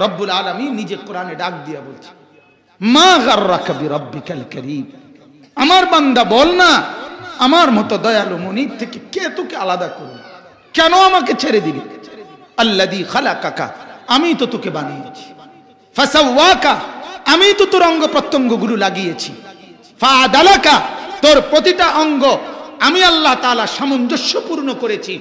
রব্বুল আলামিন নিজে কোরআনে ডাক দিয়া বলছে, মা গাররাকা বিরাব্বিকাল কারীম, আমার বান্দা বল না আমার মতো দয়ালু মনিব থেকে কে তোকে আলাদা করবে, কেন আমাকে ছেড়ে দিবি? আল্লাযী খালাকাকা, আমি তো তোকে বানিয়েছি, ফাসাওয়াকা, আমি তো তোর অঙ্গ প্রত্যঙ্গগুলো লাগিয়েছি, ফাআদালাকা, তোর প্রতিটা অঙ্গ আমি আল্লাহ তাআলা সামঞ্জস্যপূর্ণ করেছি।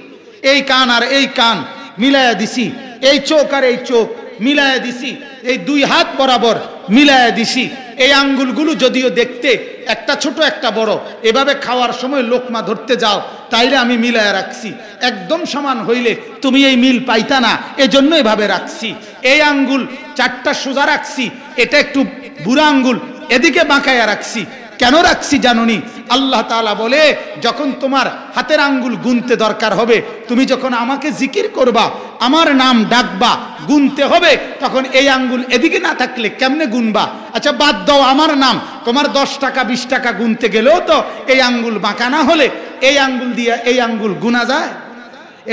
এই কান আর এই কান মিলায়া দিছি, এই চোখ আর এই চোখ মিলায়া দিছি, এই দুই হাত বরাবর মিলায়া দিছি। এই আঙ্গুলগুলো যদিও দেখতে একটা ছোট একটা বড়, এভাবে খাওয়ার সময় লোকমা ধরতে যাও তাইলে আমি মিলায়া রাখছি, একদম সমান হইলে তুমি এই মিল পাইতা না, এজন্য এভাবে রাখছি। এই আঙ্গুল চারটা সোজা রাখছি, এটা একটু বুড়া আঙ্গুল এদিকে বাঁকায়া রাখছি। কেন রাখছি জানুনি? আল্লাহ তাআলা বলে, যখন তোমার হাতের আঙ্গুল গুনতে দরকার হবে, তুমি যখন আমাকে জিকির করবা, আমার নাম ডাকবা, গুনতে হবে, তখন এই আঙ্গুল এদিকে না থাকলে কেমনে গুনবা? আচ্ছা বাদ দাও আমার নাম, তোমার 10 টাকা 20 টাকা গুনতে গেলেও তো এই আঙ্গুল বাঁকা না হলে এই আঙ্গুল দিয়ে এই আঙ্গুল গুনা যায়?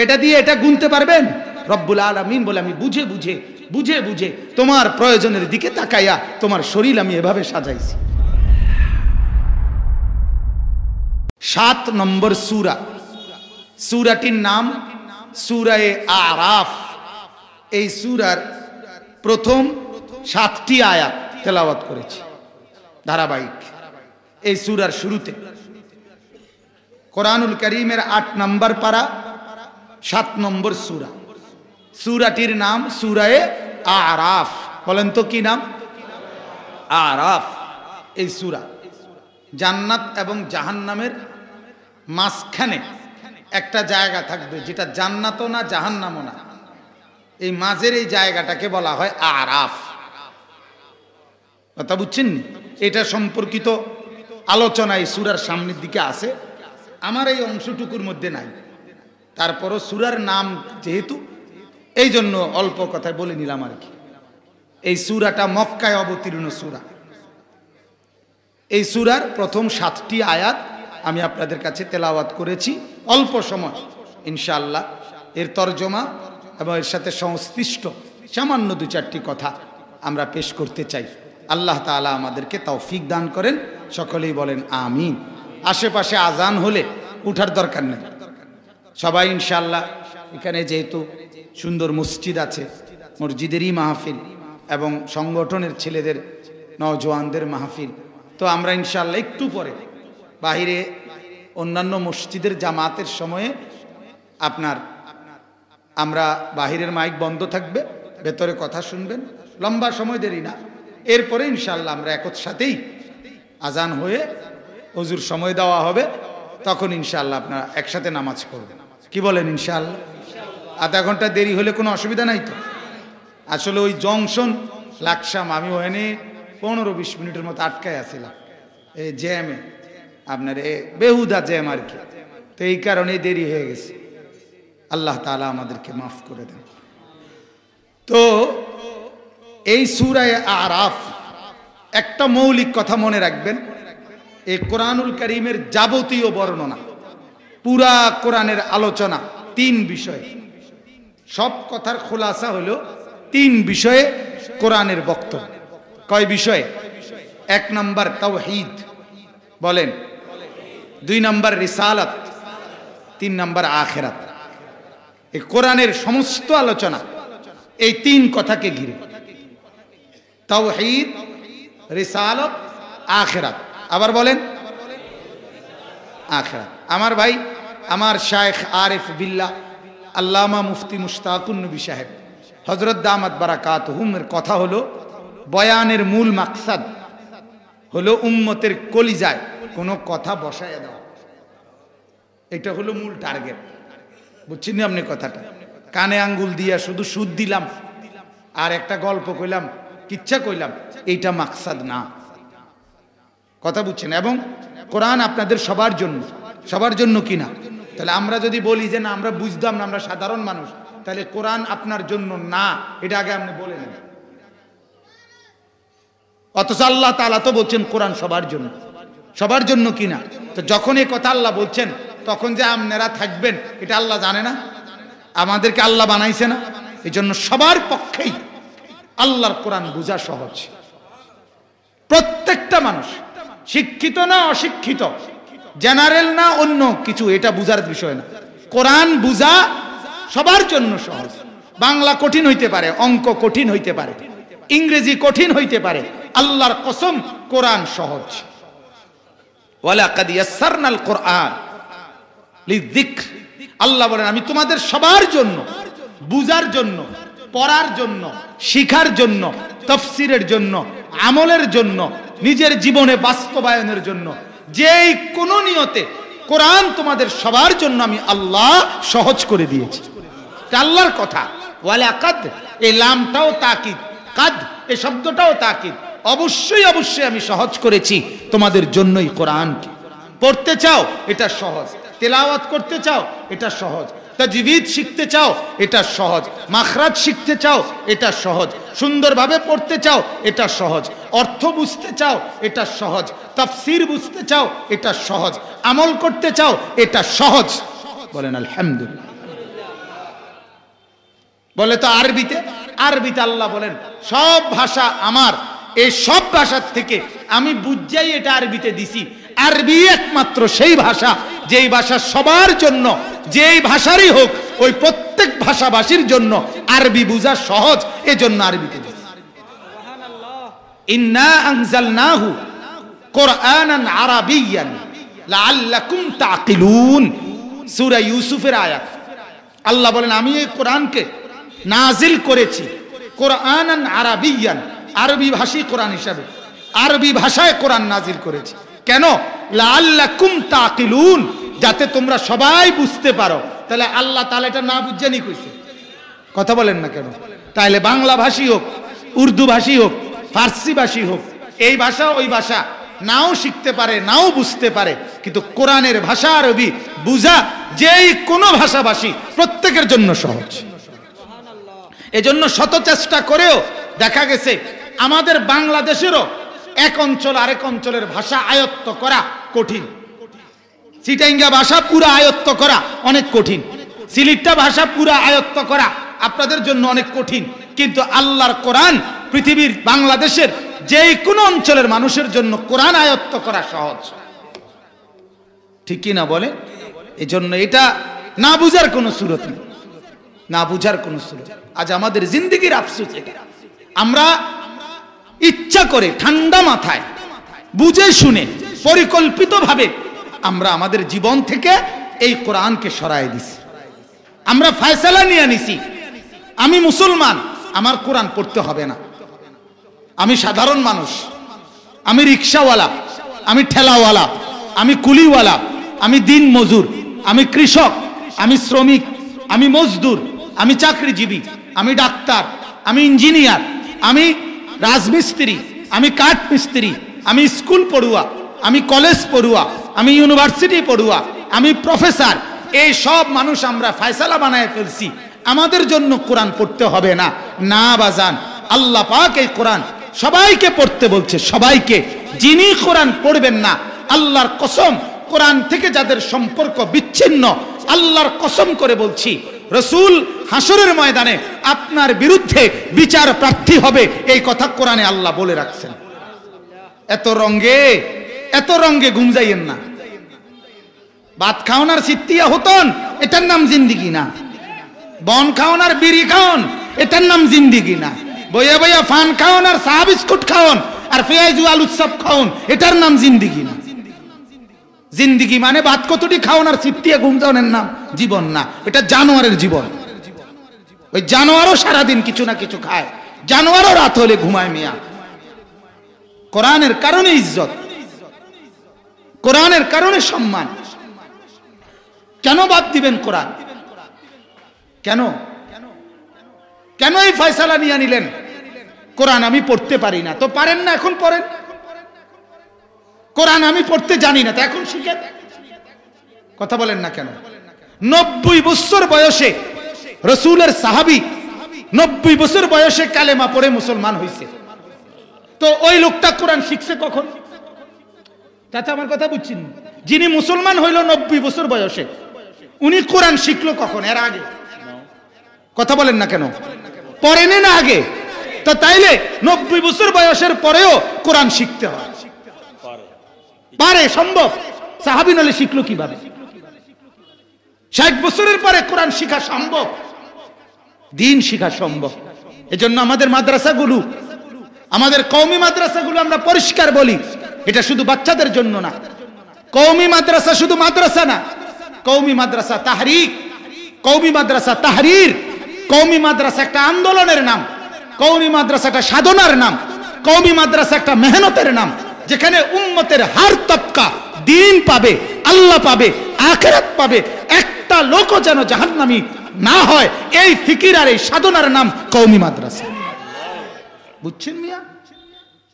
এটা দিয়ে এটা গুনতে পারবেন? রব্বুল আলামিন বলে, আমি বুঝে বুঝে বুঝে বুঝে তোমার প্রয়োজনের দিকে তাকাইয়া তোমার শরীর আমি এভাবে সাজাইছি। 7 নম্বর সূরা, সূরাটির নাম সূরায়ে আরাফ। এই সূরার প্রথম 7টি আয়াত তেলাওয়াত করেছি ধারাবাহিক। এই সূরার শুরুতে কোরআনুল কারীমের 8 নম্বর পারা 7 নম্বর সূরা। সূরাটির নাম সূরায়ে আরাফ। বলেন তো কি নাম? আরাফ। এই সূরা জান্নাত এবং জাহান্নামের মাঝখানে একটা জায়গা থাকবে, যেটা জান্নাতও না জাহান্নামও না, এই মাঝের এই জায়গাটাকে বলা হয় আরাফ। কথা বুঝছেন? এটা সম্পর্কিত আলোচনা এই সূরার সামনের দিকে আছে, আমার এই অংশটুকুর মধ্যে নাই। তারপরও সূরার নাম যেহেতু, এই জন্য অল্প কথায় বলে নিলাম আর কি। এই সূরাটা মক্কায় অবতীর্ণ সূরা। এই সূরার প্রথম 7টি আয়াত আমি আপনাদের কাছে তেলাওয়াত করেছি অল্প সময়, ইনশাআল্লাহ এর তরজমা এবং এর সাথে সংশ্লিষ্ট সামান্য 2-4টি কথা আমরা পেশ করতে চাই। আল্লাহ তাআলা আমাদেরকে তৌফিক দান করেন, সকলেই বলেন আমিন। আশেপাশে আজান হলে উঠার দরকার নেই, সবাই ইনশাআল্লাহ এখানে যেহেতু সুন্দর মসজিদ আছে, মসজিদেরই মাহফিল এবং সংগঠনের ছেলেদের নওজোয়ানদের মাহফিল, তো আমরা ইনশাআল্লাহ একটু পরে বাহিরে অন্যান্য মসজিদের জামাতের সময়ে আমরা বাহিরের মাইক বন্ধ থাকবে, ভেতরে কথা শুনবেন, লম্বা সময় দেরি না। এরপরে ইনশাআল্লাহ আমরা একসাথেই আজান হয়ে ওযুর সময় দেওয়া হবে, তখন ইনশাআল্লাহ আপনারা একসাথে নামাজ পড়বেন। কি বলেন? ইনশাআল্লাহ। আধা ঘন্টা দেরি হলে কোনো অসুবিধা নাই তো? আসলে ওই জংশন লাকসাম, আমি ওখানে 15-20 মিনিটের মতো আটকায় আছিলাম এই জ্যামে, আপনার বেহুদা জ্যাম আর কি, তো এই কারণে দেরি হয়ে গেছে। আল্লাহ তাআলা আমাদেরকে মাফ করে দেন। তো এই সূরায়ে আরাফ, একটা মৌলিক কথা মনে রাখবেন, এই কোরআনুল কারীমের যাবতীয় বর্ণনা, পুরা কোরআনের আলোচনা 3 বিষয়ে, সব কথার খোলাসা হলো 3 বিষয়ে কোরআনের বক্তব্য। কয় বিষয়ে? 1 নম্বর তাওহীদ, বলেন। 2 নম্বর রিসালাত, 3 নম্বর আখিরাত। এই কোরআনের সমস্ত আলোচনা এই 3 কথাকে ঘিরে, তাওহীদ, রিসালাত, আখিরাত। আবার বলেন আখিরাত। আমার ভাই, আমার শায়েখ আরিফ বিল্লাহ আল্লামা মুফতি মুশতাকুন নবী সাহেব হযরত দামাত বারাকাতুহুমের কথা হলো, বয়ানের মূল মাকসাদ হলো উম্মতের কলিজায় কোনো কথা বসায় দেওয়া। এটা হলো মূল টার্গেট। বুঝছেন না আপনি কথাটা? কানে আঙ্গুল দিয়া শুধু সুদ দিলাম আর একটা গল্প কইলাম, কিচ্ছা কইলাম, এইটা মাকসাদ না। কথা বুঝছেন? এবং কোরআন আপনাদের সবার জন্য, সবার জন্য কি না? তাহলে আমরা যদি বলি যে না আমরা বুঝতাম না, আমরা সাধারণ মানুষ, তাহলে কোরআন আপনার জন্য না, এটা আগে আপনি বলে নেন। অথচ আল্লাহ তাআলা তো বলছেন কোরআন সবার জন্য, সবার জন্য কি না? তো যখন এই কথা আল্লাহ বলছেন, তখন যে আপনারা থাকবেন এটা আল্লাহ জানে না? আমাদেরকে আল্লাহ বানাইছে না? এই জন্য সবার পক্ষেই আল্লাহর কোরআন বোঝা সহজ। প্রত্যেকটা মানুষ, শিক্ষিত না অশিক্ষিত, জেনারেল না অন্য কিছু, এটা বুঝার বিষয় না। কোরআন বুঝা সবার জন্য সহজ। বাংলা কঠিন হইতে পারে, অঙ্ক কঠিন হইতে পারে, ইংরেজি কঠিন হইতে পারে, আল্লাহর কসম কোরআন সহজ। ওয়ালাকাদ ইয়াসসারনাল কোরআন লিযিকর, আল্লাহ বলেন আমি তোমাদের সবার জন্য, বুঝার জন্য, পড়ার জন্য, শিখার জন্য, তাফসীরের জন্য, আমলের জন্য, নিজের জীবনে বাস্তবায়নের জন্য, যেই কোন নিয়তে কোরআন তোমাদের সবার জন্য আমি আল্লাহ সহজ করে দিয়েছি। আল্লাহর কথা। ওয়ালাকাদ, এই লামটাও তাকিদ, কাদ এই শব্দটাও তাকিদ। অবশ্যই অবশ্যই আমি সহজ করেছি তোমাদের জন্যই কোরআনকে। পড়তে চাও এটা সহজ, তেলাওয়াত করতে চাও এটা সহজ, তাজবিদ শিখতে চাও এটা সহজ, মাখরাজ শিখতে চাও এটা সহজ, সুন্দরভাবে পড়তে চাও এটা সহজ, অর্থ বুঝতে চাও এটা সহজ, তাফসীর বুঝতে চাও এটা সহজ, আমল করতে চাও এটা সহজ। বলেন আলহামদুলিল্লাহ। বলে তো আরবিতে, আরবিতে আল্লাহ বলেন সব ভাষা আমার, এই সব ভাষার থেকে আমি বুঝাই এটা আরবিতে দিছি। আরবি একমাত্র সেই ভাষা যেই ভাষা সবার জন্য, যেই ভাষারই হোক ওই প্রত্যেক ভাষাভাষীর জন্য আরবি বুঝা সহজ, এজন্য আরবিতে দিছি। ইন্না আনজালনাহু কুরআনান আরাবিয়্যান লাআল্লাকুম তাকিলুন, সূরা ইউসুফের আয়াত। আল্লাহ বলেন আমি এই কোরআনকে নাজিল করেছি কুরআনান আরাবিয়্যান, আরবি ভাষী কোরআন হিসাবে, আরবি ভাষায় কোরআন নাজিল করেছি। কেন? লাআল্লাকুম তাকিলুন, যাতে তোমরা সবাই বুঝতে পারো। তাহলে আল্লাহ তাআলা এটা না বুঝেনি কইছে? কথা বলেন না কেন? তাহলে বাংলা ভাষী হোক, উর্দু ভাষী হোক, ফার্সি ভাষী হোক, এই ভাষা ওই ভাষা নাও শিখতে পারে, নাও বুঝতে পারে, কিন্তু কোরআনের ভাষা আরবি বুঝা যেই কোনো ভাষাভাষী প্রত্যেকের জন্য সহজ। এজন্য শত চেষ্টা করেও দেখা গেছে আমাদের বাংলাদেশেরও এক অঞ্চল আরেক অঞ্চলের ভাষা আয়ত্ত করা কঠিন। চিটাঙ্গা ভাষা পুরা আয়ত্ত করা অনেক কঠিন, সিলেটা ভাষা পুরা আয়ত্ত করা আপনাদের জন্য অনেক কঠিন, কিন্তু আল্লাহর কোরআন পৃথিবীর বাংলাদেশের যে কোনো অঞ্চলের মানুষের জন্য কোরআন আয়ত্ত করা সহজ। ঠিক কি না বলে? এজন্য এটা না বুঝার কোনো সুরত নেই, না বুঝার কোনো সুরত। আজ আমাদের জিন্দেগির আফসোস এটা, আমরা ইচ্ছা করে ঠান্ডা মাথায় বুঝে শুনে পরিকল্পিতভাবে আমরা আমাদের জীবন থেকে এই কোরআনকে সরায় দিছি। আমরা ফয়সালা নিয়ে নিছি আমি মুসলমান, আমার কোরআন পড়তে হবে না। আমি সাধারণ মানুষ, আমি রিক্সাওয়ালা, আমি ঠেলাওয়ালা, আমি কুলিওয়ালা, আমি দিন মজুর, আমি কৃষক, আমি শ্রমিক, আমি মজদুর, আমি চাকরিজীবী, আমি ডাক্তার, আমি ইঞ্জিনিয়ার, আমি রাজমিস্ত্রি, আমি কাঠ মিস্ত্রি, আমি স্কুল পড়ুয়া, আমি কলেজ পড়ুয়া, আমি ইউনিভার্সিটি পড়ুয়া, আমি প্রফেসর। এই সব মানুষ আমরা ফয়সালা বানায় ফেলছি আমাদের জন্য কোরআন পড়তে হবে না। না বাজান, আল্লাহ পাক এই কোরআন সবাইকে পড়তে বলছে, সবাইকে। যিনি কোরআন পড়বেন না, আল্লাহর কসম কোরআন থেকে যাদের সম্পর্ক বিচ্ছিন্ন, আল্লাহর কসম করে বলছি রাসূল হাসরের ময়দানে আপনার বিরুদ্ধে বিচার প্রার্থী হবে, এই কথা কোরআনে আল্লাহ বলে রাখছেন। এত রঙ্গে ঘুম যাইয়েন না। ভাত খাওন আর সিত্তিয়া হতন, এটার নাম জিন্দিগি না। বন খাওন আর বিড়ি খাওন, এটার নাম জিন্দিগি না। বইয়া বইয়া ফান খাওন আর চা বিস্কুট খাওন আর পেঁয়াজু আলুর চপ খাওন, এটার নাম জিন্দিগি না। জিন্দিগি মানে ভাত কতটি খাওন আর সিত্তিয়া ঘুম যাওনের নাম জীবন না, এটা জানোয়ারের জীবন। ওই জানোয়ারও সারাদিন কিছু না কিছু খায়, জানোয়ারও রাত হলে ঘুমায় মিয়া। কোরআনের কারণে ইজ্জত, কোরআনের কারণে সম্মান। কেন বাদ দিবেন কোরআন? কেন কেন এই ফয়সালা নিয়ে নিলেন? কোরআন আমি পড়তে পারি না, তো পারেন না, এখন পড়েন। কোরআন আমি পড়তে জানি না, তো এখন শিখেন। কথা বলেন না কেন? 90 বছর বয়সে রাসূলের সাহাবী 90 বছর বয়সে কালেমা পড়ে মুসলমান হয়েছে, তো ওই লোকটা কোরআন শিখছে কখন? চাচা আমার কথা বুঝছেন? যিনি মুসলমান হইল 90 বছর বয়সে, উনি কোরআন শিখলো কখন? এর আগে? কথা বলেন না কেন? পড়েন না আগে? তো তাইলে 90 বছর বয়সের পরেও কোরআন শিখতে হয়, পারে, সম্ভব। সাহাবী নলে শিখলো কিভাবে? 60 বছরের পরে কোরআন শিখা সম্ভব, দিন শিখা সম্ভব। এজন্য আমাদের মাদ্রাসাগুলো, আমাদের কওমি মাদ্রাসাগুলো আমরা পরিষ্কার বলি, এটা শুধু বাচ্চাদের জন্য না। কওমি মাদ্রাসা শুধু মাদ্রাসা না, কওমি মাদ্রাসা তাহরিক, কওমি মাদ্রাসা তাহরির, কওমি মাদ্রাসা একটা আন্দোলনের নাম, কওমি মাদ্রাসা একটা সাধনার নাম, কওমি মাদ্রাসা একটা মেহনতের নাম, যেখানে উম্মতের হার তবকা দিন পাবে, আল্লাহ পাবে, আখিরাত পাবে, একটা লোকও যেন জাহান্নামী না হয়, এই ফিকির আর এই সাধনার নাম কওমি মাদ্রাসা। বুঝছেন মিয়া?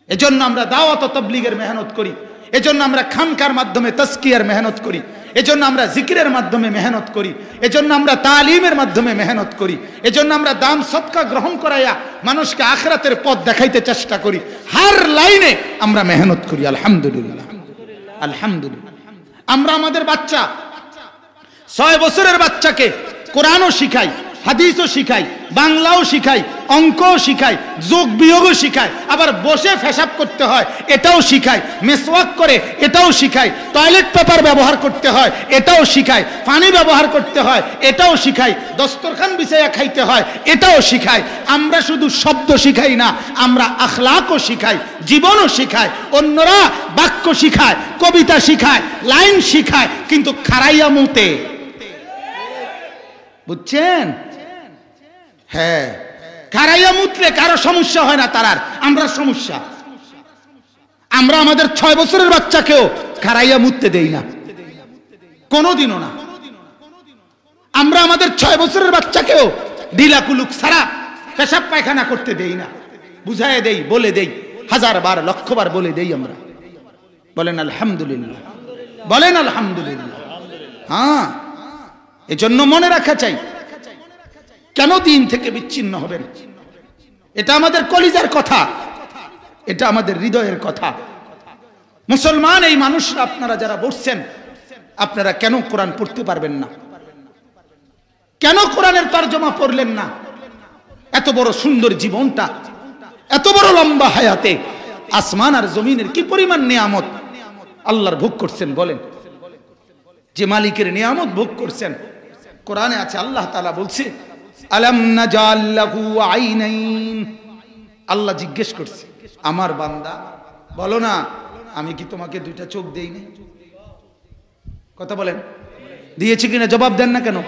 এজন্য আমরা দাওয়াত ও তাবলীগের মেহনত করি, এজন্য আমরা খানকার মাধ্যমে তাজকিয়ার মেহনত করি, এজন্য আমরা জিকিরের মাধ্যমে মেহনত করি, এজন্য আমরা তালিমের মাধ্যমে মেহনত করি, এজন্য আমরা দান সদকা গ্রহণ করাইয়া মানুষকে আখিরাতের পথ দেখাইতে চেষ্টা করি। হার লাইনে আমরা মেহনত করি। আলহামদুলিল্লাহ, আলহামদুলিল্লাহ। আমরা আমাদের বাচ্চা 6 বছরের বাচ্চাকে কোরআনও শিখাই, হাদিসও শিখাই, বাংলাও শিখাই, অঙ্কও শিখাই, যোগ বিয়োগও শিখাই, আবার বসে পেশাব করতে হয় এটাও শিখাই, মেসওয়াক করে এটাও শিখাই, টয়লেট পেপার ব্যবহার করতে হয় এটাও শিখাই, পানি ব্যবহার করতে হয় এটাও শিখাই, দস্তরখান বিছাইয়া খাইতে হয় এটাও শিখাই। আমরা শুধু শব্দ শিখাই না, আমরা আখলাকও শিখাই, জীবনও শিখাই। অন্যরা বাক্য শিখায়, কবিতা শিখায়, লাইন শিখায়, কিন্তু খারাইয়া মুতে। বুঝছেন? হ্যাঁ, খারাইয়া মুতলে কারো সমস্যা হয় না, তার আমরা সমস্যা। আমরা আমাদের 6 বছরের বাচ্চাকেও খারাইয়া মুততে দেই না, কোনোদিনও না। আমরা আমাদের 6 বছরের বাচ্চাকেও ঢিলা কুলুক ছাড়া পেশাব পায়খানা করতে দেই না, বুঝাই দেই, বলে দেই, 1000 বার 1,00,000 বার বলে দেই আমরা। বলেন আলহামদুলিল্লাহ, বলেন আলহামদুলিল্লাহ। হ্যাঁ, এজন্য মনে রাখা চাই, কেন দিন থেকে বিচ্ছিন্ন হবেন? এটা আমাদের কলিজার কথা, এটা আমাদের হৃদয়ের কথা। মুসলমান এই মানুষরা, আপনারা যারা বসছেন, আপনারা কেন কোরআন পড়তে পারবেন না? কেন কোরআনের তরজমা পড়লেন না? এত বড় সুন্দর জীবনটা, এত বড় লম্বা হায়াতে আসমান আর জমিনের কি পরিমাণ নিয়ামত আল্লাহর ভোগ করছেন বলেন? যে মালিকের নিয়ামত ভোগ করছেন, কোরআনে আছে, আল্লাহ তাআলা বলছে আলাম নাজাল লাহু আইনাইন। আল্লাহ জিজ্ঞেস করছে, আমার বান্দা বলো না, আমি কি তোমাকে 2টা চোখ দেই নাই? কথা বলেন, দিয়েছি কিনা? জবাব দেন না কেন?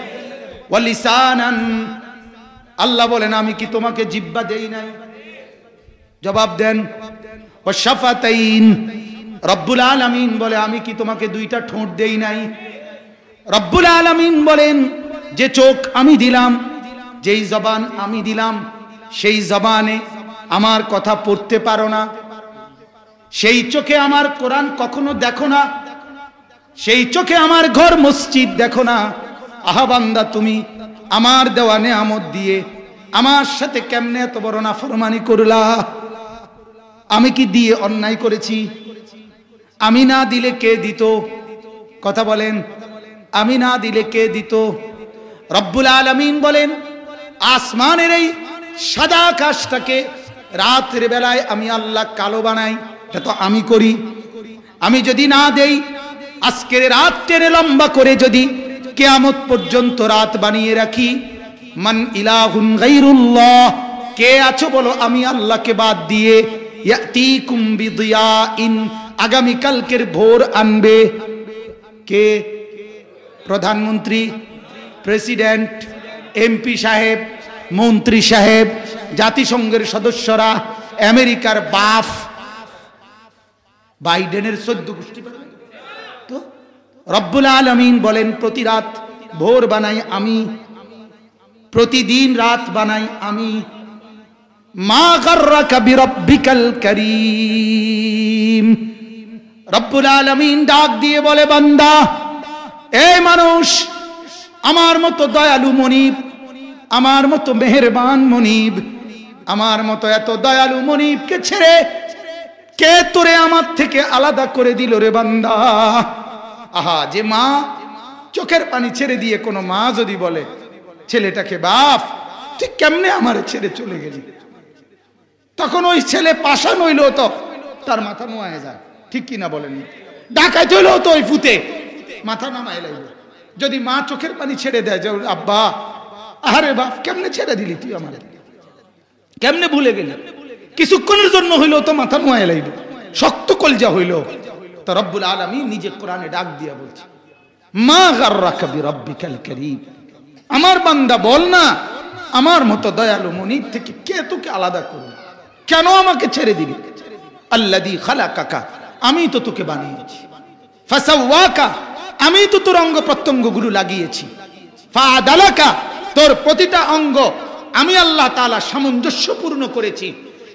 ওয়ালিসানান, আল্লাহ বলেন আমি কি তোমাকে জিহ্বা দেই নাই? জবাব দেন। ওয়াশাফাতাইন, রব্বুল আলামিন বলে আমি কি তোমাকে 2টা ঠোঁট দেই নাই? রব্বুল আলামিন বলেন যে চোখ আমি দিলাম, যেই জবান আমি দিলাম, সেই জবানে আমার কথা পড়তে পারো না, সেই চোখে আমার কোরআন কখনো দেখো না, সেই চোখে আমার ঘর মসজিদ দেখো না। আহা বান্দা, তুমি আমার দেওয়া নেয়ামত দিয়ে আমার সাথে কেমনে এত বড় নাফরমানি করলা? আমি কি দিয়ে অন্যায় করেছি? আমি না দিলে কে দিত? কথা বলেন, আমি না দিলে কে দিত? রব্বুল আলামিন বলেন আসমানের এই সাদা আকাশটাকে রাতের বেলায় আমি আল্লাহ কালো বানাই, এটা তো আমি করি। আমি যদি না দেই, আজকের রাত টেনে লম্বা করে যদি কিয়ামত পর্যন্ত রাত বানিয়ে রাখি, মান ইলাহুন গায়রুল্লাহ, কে আছো বলো আমি আল্লাহকে বাদ দিয়ে? ইয়াতিকুম বিদিয়াইন, আগামী কালকের ভোর আনবে কে? প্রধানমন্ত্রী, প্রেসিডেন্ট, এমপি সাহেব, মন্ত্রী সাহেব, জাতিসংঘের সদস্যরা, আমেরিকার বাফ, বাইডেনের 14 গোষ্ঠী। তো রব্বুল আলামিন বলেন প্রতি রাত ভোর বানাই আমি, প্রতিদিন রাত বানাই আমি। মা গাররাকা বিরাব্বিকাল কারীম, রব্বুল আলামিন ডাক দিয়ে বলে বান্দা, এই মানুষ, আমার মতো দয়ালু মনিব, আমার মতো মেহেরবান মনিব, আমার মতো এত দয়ালু মনিবকে ছেড়ে কে তোরে আমার থেকে আলাদা করে দিল রে বান্দা? আহা, যে মা চোখের পানি ছেড়ে দিয়ে কোনো মা যদি বলে ছেলেটাকে, বাপ তুই কেমনে আমারে ছেড়ে চলে গেলি, তখন ওই ছেলে পাষাণ হইল তো তার মাথা নোয়া যায়, ঠিক কিনা বলেন? ডাকাইতে হইল তো ওই ফুতে মাথা নামায় লাগবে। যদি মা চোখের পানি ছেড়ে দেয় যে আব্বা, আরে বাপ কেমনে ছেড়ে দিলি তুই আমার, কেমনে ভুলে গেলি, কিছুক্ষণের জন্য হইলো তো মাথা নোয়া লাগবে, শক্ত কলজা হইল। তো রব্বুল আলামিন নিজে কোরআনে ডাক দিয়া বলছে, মা গাররাকা বিরাব্বিকাল কারীম, আমার বান্দা বল না আমার মতো দয়ালু মনিব থেকে কে তোকে আলাদা করবে, কেন আমাকে ছেড়ে দিবি? আল্লাযী খালাকাকা, আমি তো তোকে বানিয়েছি, ফাসাওয়াকা, আমি তো তোর অঙ্গ প্রত্যঙ্গগুলো লাগিয়েছি, ফাআদালাকা, তোর প্রতিটা অঙ্গ আমি আল্লাহ তাআলা সামঞ্জস্যপূর্ণ করেছি।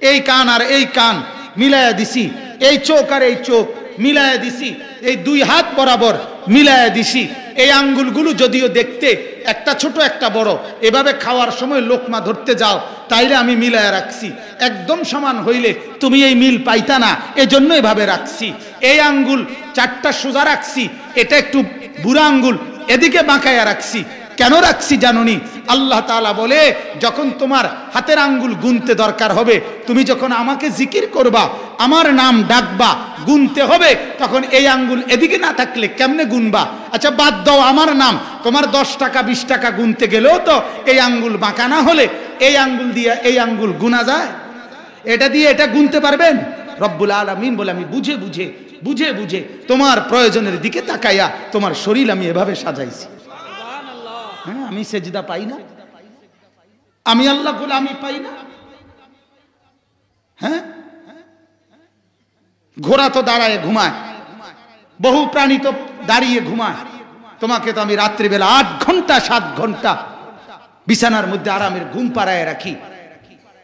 এই কান আর এই কান মিলায়া দিছি, এই চোখ আর এই চোখ মিলায়া দিছি, এই দুই হাত বরাবর মিলায়া দিছি। এই আঙ্গুলগুলো যদিও দেখতে একটা ছোট একটা বড়, এভাবে খাওয়ার সময় লোকমা ধরতে যাও তাইলে আমি মিলায়া রাখছি, একদম সমান হইলে তুমি এই মিল পাইতা না, এজন্য এভাবে রাখছি। এই আঙ্গুল চারটা সোজা রাখছি, এটা একটু বুড়া আঙ্গুল এদিকে বাঁকায়া রাখছি। কেন রাখছি জানোনি? আল্লাহ তাআলা বলে যখন তোমার হাতের আঙ্গুল গুনতে দরকার হবে, তুমি যখন আমাকে জিকির করবা, আমার নাম ডাকবা, গুনতে হবে, তখন এই আঙ্গুল এদিকে না থাকলে কেমনে গুনবা? আচ্ছা বাদ দাও আমার নাম, তোমার 10 টাকা 20 টাকা গুনতে গেলেও তো এই আঙ্গুল বাঁকা না হলে এই আঙ্গুল দিয়ে এই আঙ্গুল গুনা যায়? এটা দিয়ে এটা গুনতে পারবেন? রব্বুল আলামিন বলে আমি বুঝে বুঝে বুঝে বুঝে তোমার প্রয়োজনের দিকে তাকাইয়া তোমার শরীর আমি এভাবে সাজাইছি। হ্যাঁ, আমি সেজদা পাই না? আমি আল্লাহ গোলামি পাই না? হ্যাঁ, ঘোড়া তো দাঁড়ায় ঘুমায়, বহু প্রাণী তো দাঁড়িয়ে ঘুমায়, তোমাকে তো আমি রাত্রিবেলা 8 ঘন্টা 7 ঘন্টা বিছানার মধ্যে আরামের ঘুম পাড়ায় রাখি।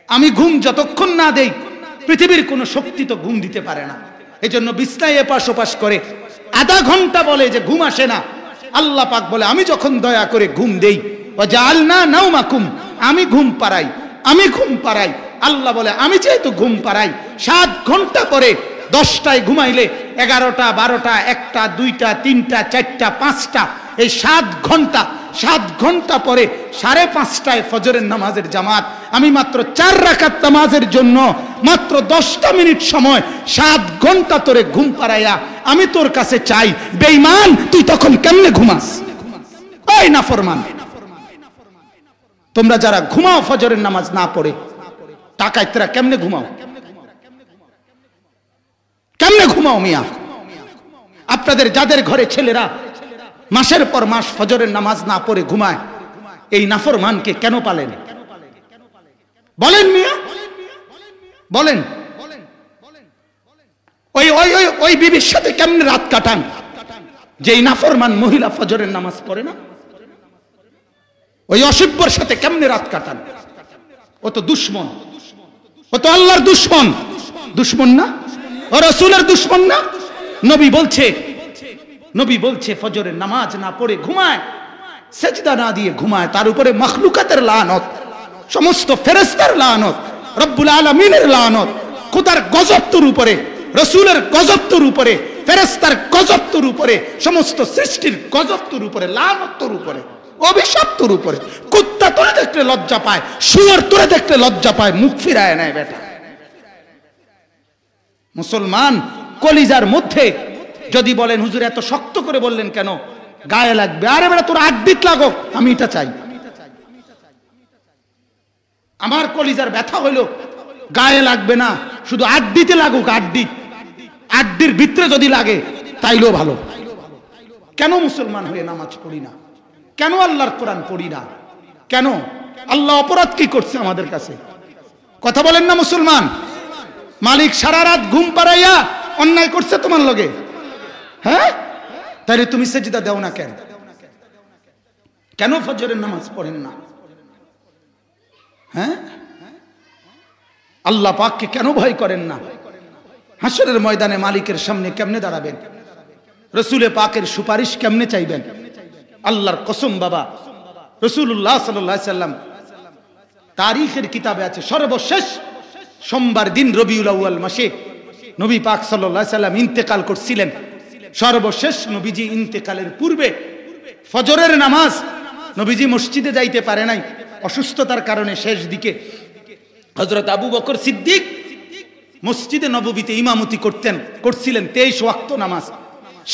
আমি ঘুম যতক্ষণ না দেই পৃথিবীর কোনো শক্তি তো ঘুম দিতে পারে না। এই জন্য বিছনায় এপাশ ওপাশ করে আধা ঘন্টা বলে যে ঘুম আসে না। আল্লাহ পাক বলে আমি যখন দয়া করে ঘুম দেই, ওয়াজআলনা নাওমাকুম, আমি ঘুম পাড়াই, আমি ঘুম পাড়াই। আল্লাহ বলে আমি যেহেতু ঘুম পাড়াই, 7 ঘন্টা পরে 10টায় ঘুমাইলে 11টা 12টা 1টা 2টা 3টা 4টা 5টা, এই 7 ঘন্টা পরে 5:30টায় ফজরের নামাজের জামাত। আমি মাত্র 4 রাকাত নামাজের জন্য মাত্র 10টা মিনিট সময় 7 ঘন্টা তোরে ঘুম পাড়াইয়া আমি তোর কাছে চাই, বেঈমান তুই তখন কেমনে ঘুমাস? ওই নাফরমান, তোমরা যারা ঘুমাও ফজরের নামাজ না পড়ে, টাকাইতরা কেমনে ঘুমাও? কেমনে ঘুমাও মিয়া? আপনাদের যাদের ঘরে ছেলেরা মাসের পর মাস ফজরের নামাজ না পড়ে ঘুমায়, এই নাফরমানকে কেন পালেন? বলেন মিয়া, বলেন। ওই ওই ওই ওই বিবির সাথে কেমনে রাত কাটান যেই নাফরমান মহিলা ফজরের নামাজ পড়ে না? ওই অসভ্যর সাথে কেমনে রাত কাটান? ও তো দুশমন, ও তো আল্লাহর দুশমন। দুশমন না? ও রাসূলের দুশমন না? নবী বলছে ফজরের নামাজ না পড়ে ঘুমায়, সেজদা না দিয়ে ঘুমায়, তার উপরে মাখলুকাতের লানত, সমস্ত ফেরেশতার লানত, রব্বুল আলামিনের লানত, খোদার গজব তোর উপরে, রাসূলের গজব তোর উপরে, ফেরেশতার গজব তোর উপরে, সমস্ত সৃষ্টির গজব তোর উপরে, লানত তোর উপরে, অভিশাপ তোর উপরে। কুত্তা তোরে দেখলে লজ্জা পায়, শুয়োর তোরে দেখলে লজ্জা পায়, মুখ ফিরায় নেয় বেটা। মুসলমান কলিজার মধ্যে যদি বলেন হুজুর এত শক্ত করে বললেন কেন, গায়ে লাগবে, আরে বেটা তোর আড্ডিত লাগো, আমি এটা চাই। আমার কলিজার ব্যথা হইলো গায়ে লাগবে না, শুধু আড্ডিতে লাগুক, আড্ডির ভিতরে যদি লাগে তাইলেও ভালো। কেন মুসলমান হয়ে নামাজ পড়ি না? কেন আল্লাহর কোরআন পড়ি না? কেন? আল্লাহ অপরাধ কি করছে আমাদের কাছে? কথা বলেন না মুসলমান। মালিক সারা রাত ঘুম পাড়াইয়া অন্যায় করছে তোমার লগে, হ্যাঁ? তাইলে তুমি সেজদা দাও না কেন? কেন ফজরের নামাজ পড়েন না? হ্যাঁ, আল্লাহ পাককে কেন ভয় করেন না? হাসরের ময়দানে মালিকের সামনে কেমনে দাঁড়াবেন? রসুলে পাকের সুপারিশ কেমনে চাইবেন? আল্লাহর কসম বাবা, রাসূলুল্লাহ সাল্লাল্লাহু আলাইহি সাল্লাম তারিখের কিতাবে আছে, সর্বশেষ সোমবার দিন রবিউল আউয়াল মাসে নবী পাক সাল্লাল্লাহু আলাইহি সাল্লাম ইন্তেকাল করছিলেন। সর্বশেষ নবীজি ইন্তেকালের পূর্বে ফজরের নামাজ নবীজি মসজিদে যাইতে পারে নাই, অসুস্থতার কারণে শেষ দিকে হযরত আবু বকর সিদ্দিক মসজিদে নববীতে ইমামতি করছিলেন 23 ওয়াক্ত নামাজ।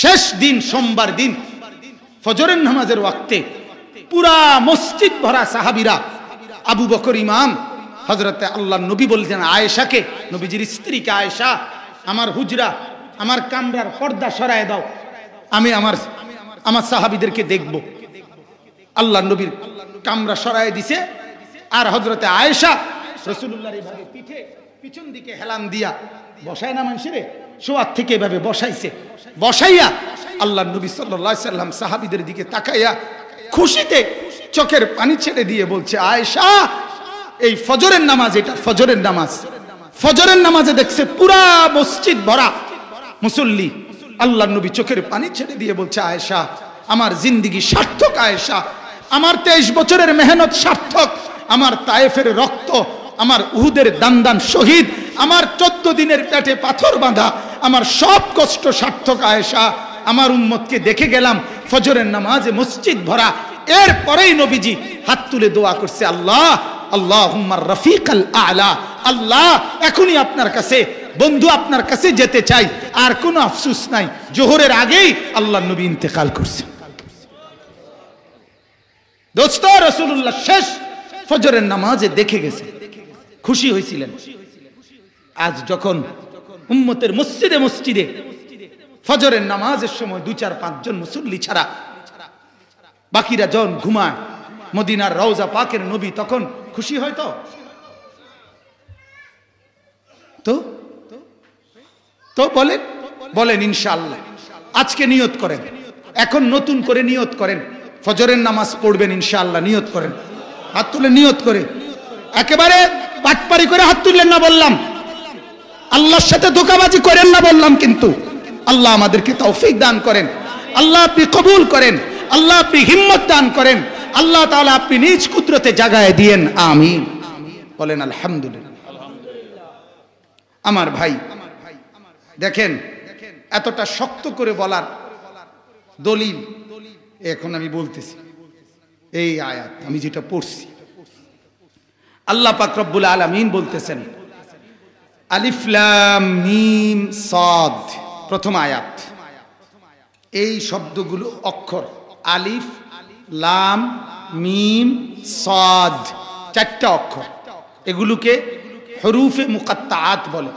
শেষ দিন সোমবার দিন ফজরের নামাজের ওয়াক্তে পুরা মসজিদ ভরা সাহাবীরা, আবু বকর ইমাম, হযরতে আল্লাহর নবী বলছেন আয়েশাকে, নবীজির স্ত্রীকে, আয়েশা আমার হুজরা, আমার কামরার পর্দা সরায় দাও, আমি আমার সাহাবীদেরকে দেখব। আল্লাহর নবীর কামরা সরায় দিছে, আর হযরতে আয়েশা রাসূলুল্লাহর এইভাবে পিছন দিকে হেলান দিয়া বসায় না মানুষেরে, শোয়ার থেকে এভাবে বসাইছে, বসাইয়া আল্লাহর নবী সাল্লাল্লাহু আলাইহি সাল্লাম সাহাবীদের দিকে তাকাইয়া খুশিতে চোখের পানি ছেড়ে দিয়ে বলছে, আয়েশা এই ফজরের নামাজ, এটা ফজরের নামাজ, ফজরের নামাজে দেখছে পুরা মসজিদ ভরা মুসল্লি। আল্লাহর নবী চোখের পানি ছেড়ে দিয়ে বলছে, আয়েশা আমার জিন্দেগি সার্থক, আয়েশা আমার 23 বছরের মেহনত সার্থক, আমার তায়েফের রক্ত, আমার উহুদের দান শহীদ, আমার 14 দিনের পেটে পাথর বাঁধা, আমার সব কষ্ট সার্থক, আয়েশা আমার উম্মতকে দেখে গেলাম ফজরের নামাজে মসজিদ ভরা। এরপরেই নবীজি হাত তুলে দোয়া করছে, আল্লাহ আল্লাহুম্মা রফিকাল আলা, আল্লাহ এখনই আপনার কাছে বন্ধু, আপনার কাছে যেতে চাই, আর কোনো আফসোস নাই। জোহরের আগেই আল্লাহর নবী ইন্তেকাল করছে। দোস্ত, রাসূলুল্লাহ শেষ ফজরের নামাজে দেখে গেছে, খুশি হয়েছিলেন। আজ যখন উম্মতের মসজিদে মসজিদে ফজরের নামাজের সময় 2-4-5 জন মুসল্লি ছাড়া বাকিরা যখন ঘুমায়, মদিনার রওজা পাকের নবী তখন খুশি হয় তো বলেন ইনশাআল্লাহ। আজকে নিয়ত করেন, এখন নতুন করে নিয়ত করেন, ফজরের নামাজ পড়বেন ইনশাআল্লাহ। নিয়ত করেন, হাত তুলে নিয়ত করে, একেবারে পাটপারি করে হাত তুললেন না বললাম, আল্লাহর সাথে ধোঁকাবাজি করেন না বললাম, কিন্তু আল্লাহ আমাদেরকে তৌফিক দান করেন, আল্লাহ আপনি কবুল করেন, আল্লাহ আপনি হিম্মত দান করেন, আল্লাহ তাআলা আপনি নিজ কুদরতে জাগায় দিয়েন, আমিন বলেন আলহামদুলিল্লাহ। আমার ভাই দেখেন, এতটা শক্ত করে বলার দলিল এখন আমি বলতেছি, এই আয়াত আমি যেটা পড়ছি, আল্লাহ পাক রব্বুল আলামিন বলতেছেন আলিফ লাম মিম সাদ, প্রথম আয়াত। এই শব্দগুলো অক্ষর, আলিফ লাম মিম সাদ, 4টা অক্ষর, এগুলোকে হরুফে মুকাত্তাআত বলে।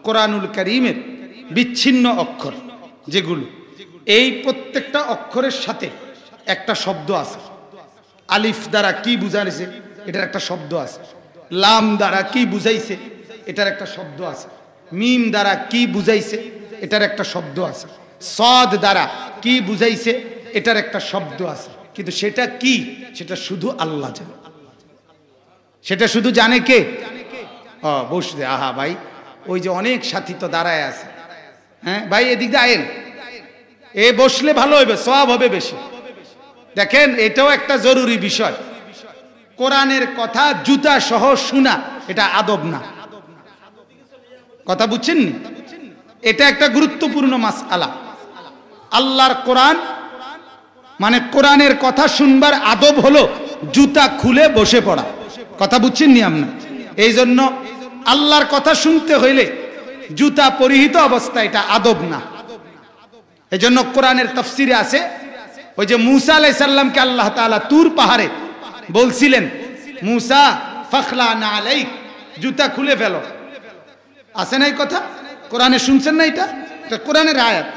কোরআনুল কারীমের বিচ্ছিন্ন অক্ষর যেগুলো, এই প্রত্যেকটা অক্ষরের সাথে একটা শব্দ আছে। আলিফ দ্বারা কি বুঝাইছে, এটার একটা শব্দ আছে। লাম দ্বারা কি বুঝাইছে, এটার একটা শব্দ আছে। মিম দ্বারা কি বুঝাইছে, এটার একটা শব্দ আছে। সাদ দ্বারা কি বুঝাইছে, এটার একটা শব্দ আছে। কিন্তু সেটা কি, সেটা শুধু আল্লাহ জানে। সেটা শুধু জানে কে? বসে, আহা ভাই, ওই যে অনেক সাথী তো দাঁড়ায় আছে, হ্যাঁ ভাই এদিক দিয়ে আয়েন, এ বসলে ভালো হবে, সওয়াব হবে বেশি। দেখেন, এটাও একটা জরুরি বিষয়। কোরআনের কথা জুতা সহ শোনা, এটা আদব না। কথা বুঝছেন? এটা একটা গুরুত্বপূর্ণ মাসআলা। আল্লাহর কোরআন মানে কোরআনের কথা শুনবার আদব হলো জুতা খুলে বসে পড়া। কথা বুঝছেন নি আপনার? এই জন্য আল্লাহর কথা শুনতে হইলে জুতা পরিহিত অবস্থা, এটা আদব না। এই জন্য কোরআনের তাফসিরে আছে, ওই যে মুসা আলাইহিস সালামকে আল্লাহ তাআলা তুর পাহাড়ে বলছিলেন, মুসা ফাখলানা আলাইক, জুতা খুলে ফেলো। আছে না এই কথা? কোরআনে শুনছেন না? এটা কোরআনের আয়াত।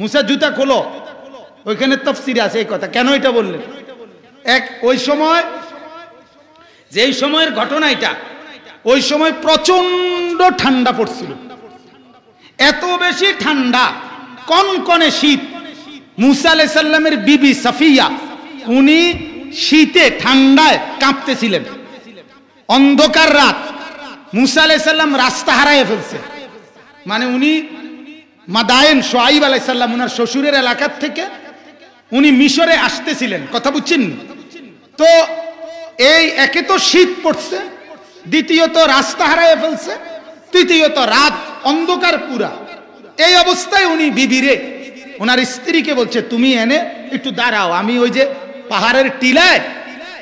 মুসা জুতা খোলো, ওইখানে তাফসিরে আছে এই কথা। কেন এটা বললেন? ওই সময়, যেই সময়ের ঘটনা এটা, ওই সময় প্রচন্ড ঠান্ডা পড়ছিল, এত বেশি ঠান্ডা, কনকনে শীত। মুসা আলাইহিস সালামের বিবি সাফিয়া, উনি শীতে ঠান্ডায় কাঁপতেছিলেন। অন্ধকার রাত, মুসা আলাইহিস সালাম রাস্তা হারায় ফেলছে। মানে উনি মাদায়েন শুআইব আলাইহিস সালাম, উনার শ্বশুরের এলাকার থেকে উনি মিশরে আসতেছিলেন। কথা বুঝছেন? তো এই একে তো শীত পড়ছে, দ্বিতীয়ত রাস্তা হারায় ফেলছে, তৃতীয়ত রাত অন্ধকার পুরা। এই অবস্থায় উনি বিবিরে, ওনার স্ত্রীকে বলছে, তুমি এনে একটু দাঁড়াও, আমি ওই যে পাহাড়ের টিলায়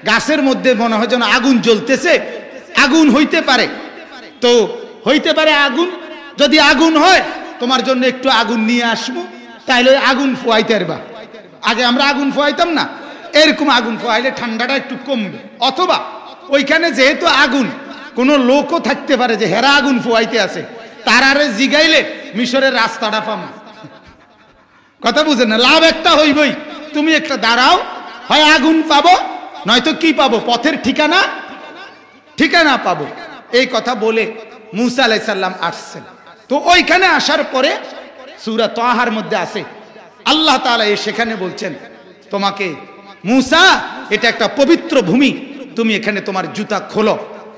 গাছের মধ্যে মনে হয় যেন আগুন জ্বলতেছে, আগুন হইতে পারে, তো হইতে পারে আগুন, যদি আগুন হয় তোমার জন্য একটু আগুন নিয়ে আসবো, তাইলে আগুন ফোয়াইতে পারবা। আগে আমরা আগুন ফোয়াইতাম না, এরকম আগুন ফোয়াইলে ঠান্ডাটা একটু কমবে। অথবা ওইখানে যেহেতু আগুন, কোনো লোকও থাকতে পারে যে হেরা আগুন ফোয়াইতে আছে, তারারে জিগাইলে মিশরের রাস্তাটা পামা। কথা বুঝেন না? লাভ একটা হইবই, তুমি একটা দাঁড়াও, হয় আগুন পাবো, নয়তো কি পাবো, পথের ঠিকানা পাবো। এই কথা বলে মুসা আলাইহিস সালাম আসছেন। তো ওইখানে আসার পরে সূরা তাহার মধ্যে আছে আল্লাহ তাআলা সেখানে বলছেন, তোমাকে মুসা, এটা একটা পবিত্র ভূমি, তুমি এখানে তোমার জুতা খোলো।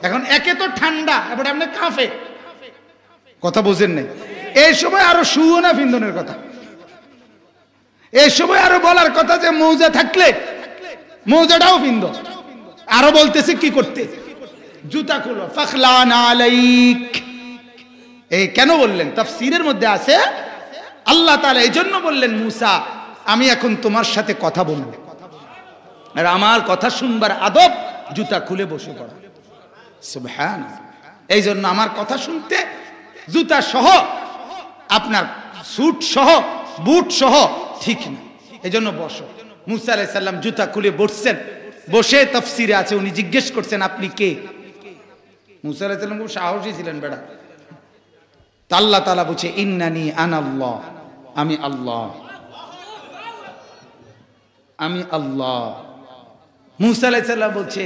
এখন একে তো ঠান্ডা, এবার আপনি কাফে, কথা বুঝেন নাই? এই সময় আরো শুও না বিন্দনের কথা, এই সময় আরো বলার কথা যে মৌজা থাকলে মৌজাটাও বিন্দ। আরো বলতেছে কি করতে, জুতা খুলো, ফাখলান আলাইক। এই কেন বললেন? তাফসীরের মধ্যে আছে আল্লাহ তাআলা এই জন্য বললেন, মুসা আমি এখন তোমার সাথে কথা বলবো, আর আমার কথা শুনবার আদব জুতা খুলে বসে পড়া। সুবহানাল্লাহ। এই জন্য আমার কথা শুনতে জুতা সহ, আপনার স্যুট সহ, বুট সহ ঠিক না, এই জন্য বসো। মুসা আলাইহিস সালাম জুতা খুলে বসছেন। বসে তাফসীরে আছে উনি জিজ্ঞেস করছেন, আপনি কে? মুসা আলাইহিস সালাম খুব সাহসী ছিলেন বেটা। আল্লাহ তাআলা বলছে, ইন্নানি আনাল্লাহ, আমি আল্লাহ, আমি আল্লাহ। মুসা আলাইহিস সালাম বলছে,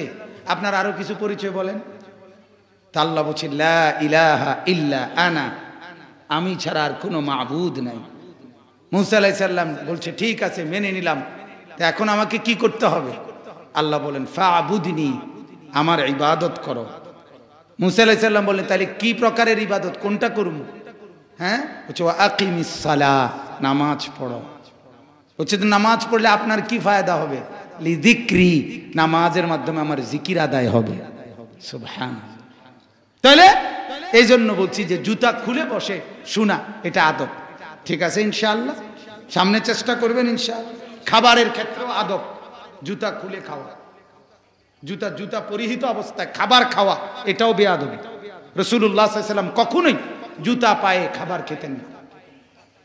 আপনার আরো কিছু পরিচয় বলেন। তা আল্লাহ বলছে, লা ইলাহা ইল্লা আনা, আমি ছাড়া আর কোনো মাবুদ নাই। মুসা আলাইহিস সালাম বলছে, ঠিক আছে মেনে নিলাম, তা এখন আমাকে কি করতে হবে? আল্লাহ বলেন, ফাবুদনি, আমার ইবাদত করো। মুসা আলাইহিস সালাম বললেন, তাহলে কি প্রকারের ইবাদত, কোনটা করব? হ্যাঁ, বলছে আকিমিস সালাহ, নামাজ পড়ো। বলছে নামাজ পড়লে আপনার কি ফায়দা হবে? লিযিকরি, নামাজের মাধ্যমে আমার জিকির আদায় হবে। সুবহানাল্লাহ। তাহলে এই জন্য বলছি যে জুতা খুলে বসে শোনা, এটা আদব। ঠিক আছে ইনশাআল্লাহ, সামনে চেষ্টা করবেন ইনশাআল্লাহ। খাবারের ক্ষেত্রেও আদব, জুতা খুলে খাওয়া, জুতা পরিহিত অবস্থায় খাবার খাওয়া, এটাও বেয়াদবি। রাসূলুল্লাহ সাল্লাল্লাহু আলাইহি ওয়াসাল্লাম কখনোই জুতা পায়ে খাবার খেতেন না।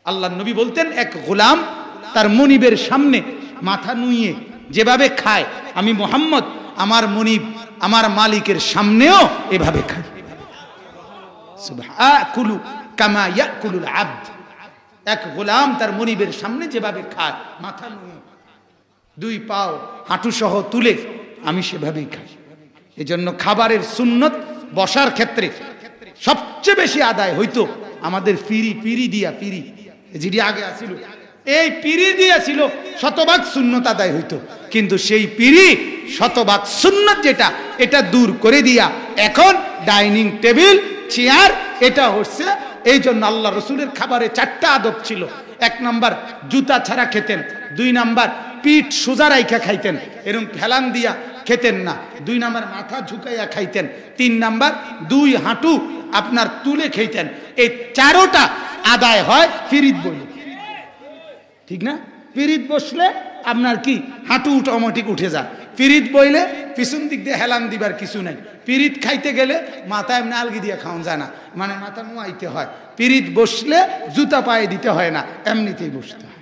আল্লাহর নবী বলতেন, এক গোলাম তার মনিবের সামনে মাথা নুইয়ে যেভাবে খায়, আমি মুহাম্মদ আমার মনিব, আমার মালিকের সামনেও এভাবে খাই। সুবহানাকুলু কামা ইয়াকুলুল আবদ, এক গোলাম তার মনিবের সামনে যেভাবে খায়, মাথা নুয়ে, দুই পাও হাঁটু সহ তুলে, আমি সেভাবেই খাই। এজন্য খাবারের সুন্নত বসার ক্ষেত্রে সবচেয়ে বেশি আদায় হইতো আমাদের পিড়ি দিয়া, যেটি আগে আছিল, এই পিড়ি দিয়া ছিল শতভাগ সুন্নত আদায় হইতো। কিন্তু সেই পিড়ি শতভাগ সুন্নত যেটা, এটা দূর করে দিয়া এখন ডাইনিং টেবিল, চেয়ার, এটা হচ্ছে। এই জন্য আল্লাহ রসুলের খাবারে 4টা আদব ছিল। 1 নাম্বার, জুতা ছাড়া খেতেন। 2 নাম্বার, পিঠ সোজা রাইখা খাইতেন, এরকম ফেলান দিয়া খেতেন না। 2 নাম্বার, মাথা ঝুঁকাইয়া খাইতেন। 3 নাম্বার, 2 হাঁটু আপনার তুলে খাইতেন। এই 4টা আদায় হয় পিরিত বলে, ঠিক না? পিরিত বসলে আপনার কি হাঁটু অটোমেটিক উঠে যায়। পিরিত বইলে পিছন দিক দিয়ে হেলান দিবার কিছু নাই। পিরিত খাইতে গেলে মাথা এমনি আলগি দিয়ে খাওয়া যায় না, মানে মাথা নোয়াইতে হয়। পিরিত বসলে জুতা পায়ে দিতে হয় না, এমনিতেই বসতে হয়।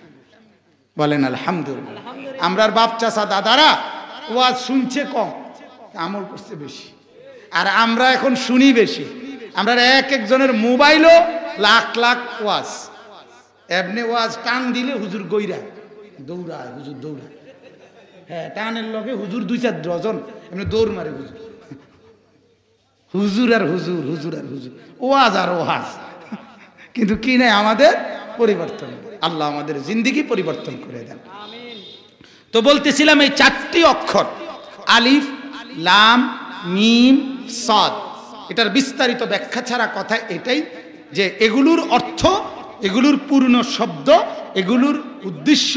বলেন আলহামদুলিল্লাহ। আমরার বাপ চাচা দাদারা ওয়াজ শুনছে কম, আমল করছে বেশি। আর আমরা এখন শুনি বেশি। আমরা এক একজনের মোবাইলও লাখ লাখ ওয়াজ, এমনি ওয়াজ টান দিলে হুজুর গইরা দৌড়ায়, হুজুর দৌড়ায়। হ্যাঁ, টানের লগে হুজুর 2-4 ডজন এমনি দৌড় মারে হুজুর। হুজুর আর হুজুর, হুজুর আর হুজুর, ওয়াজ আর ওয়াজ। কিন্তু কি নাই আমাদের পরিবর্তন। আল্লাহ আমাদের জিন্দেগি পরিবর্তন করে দেন। তো বলতেছিলাম এই 4টি অক্ষর আলিফ, লাম, মিম, সাদ, এটার বিস্তারিত ব্যাখ্যা ছাড়া কথা এটাই যে এগুলোর অর্থ, এগুলোর পূর্ণ শব্দ, এগুলোর উদ্দেশ্য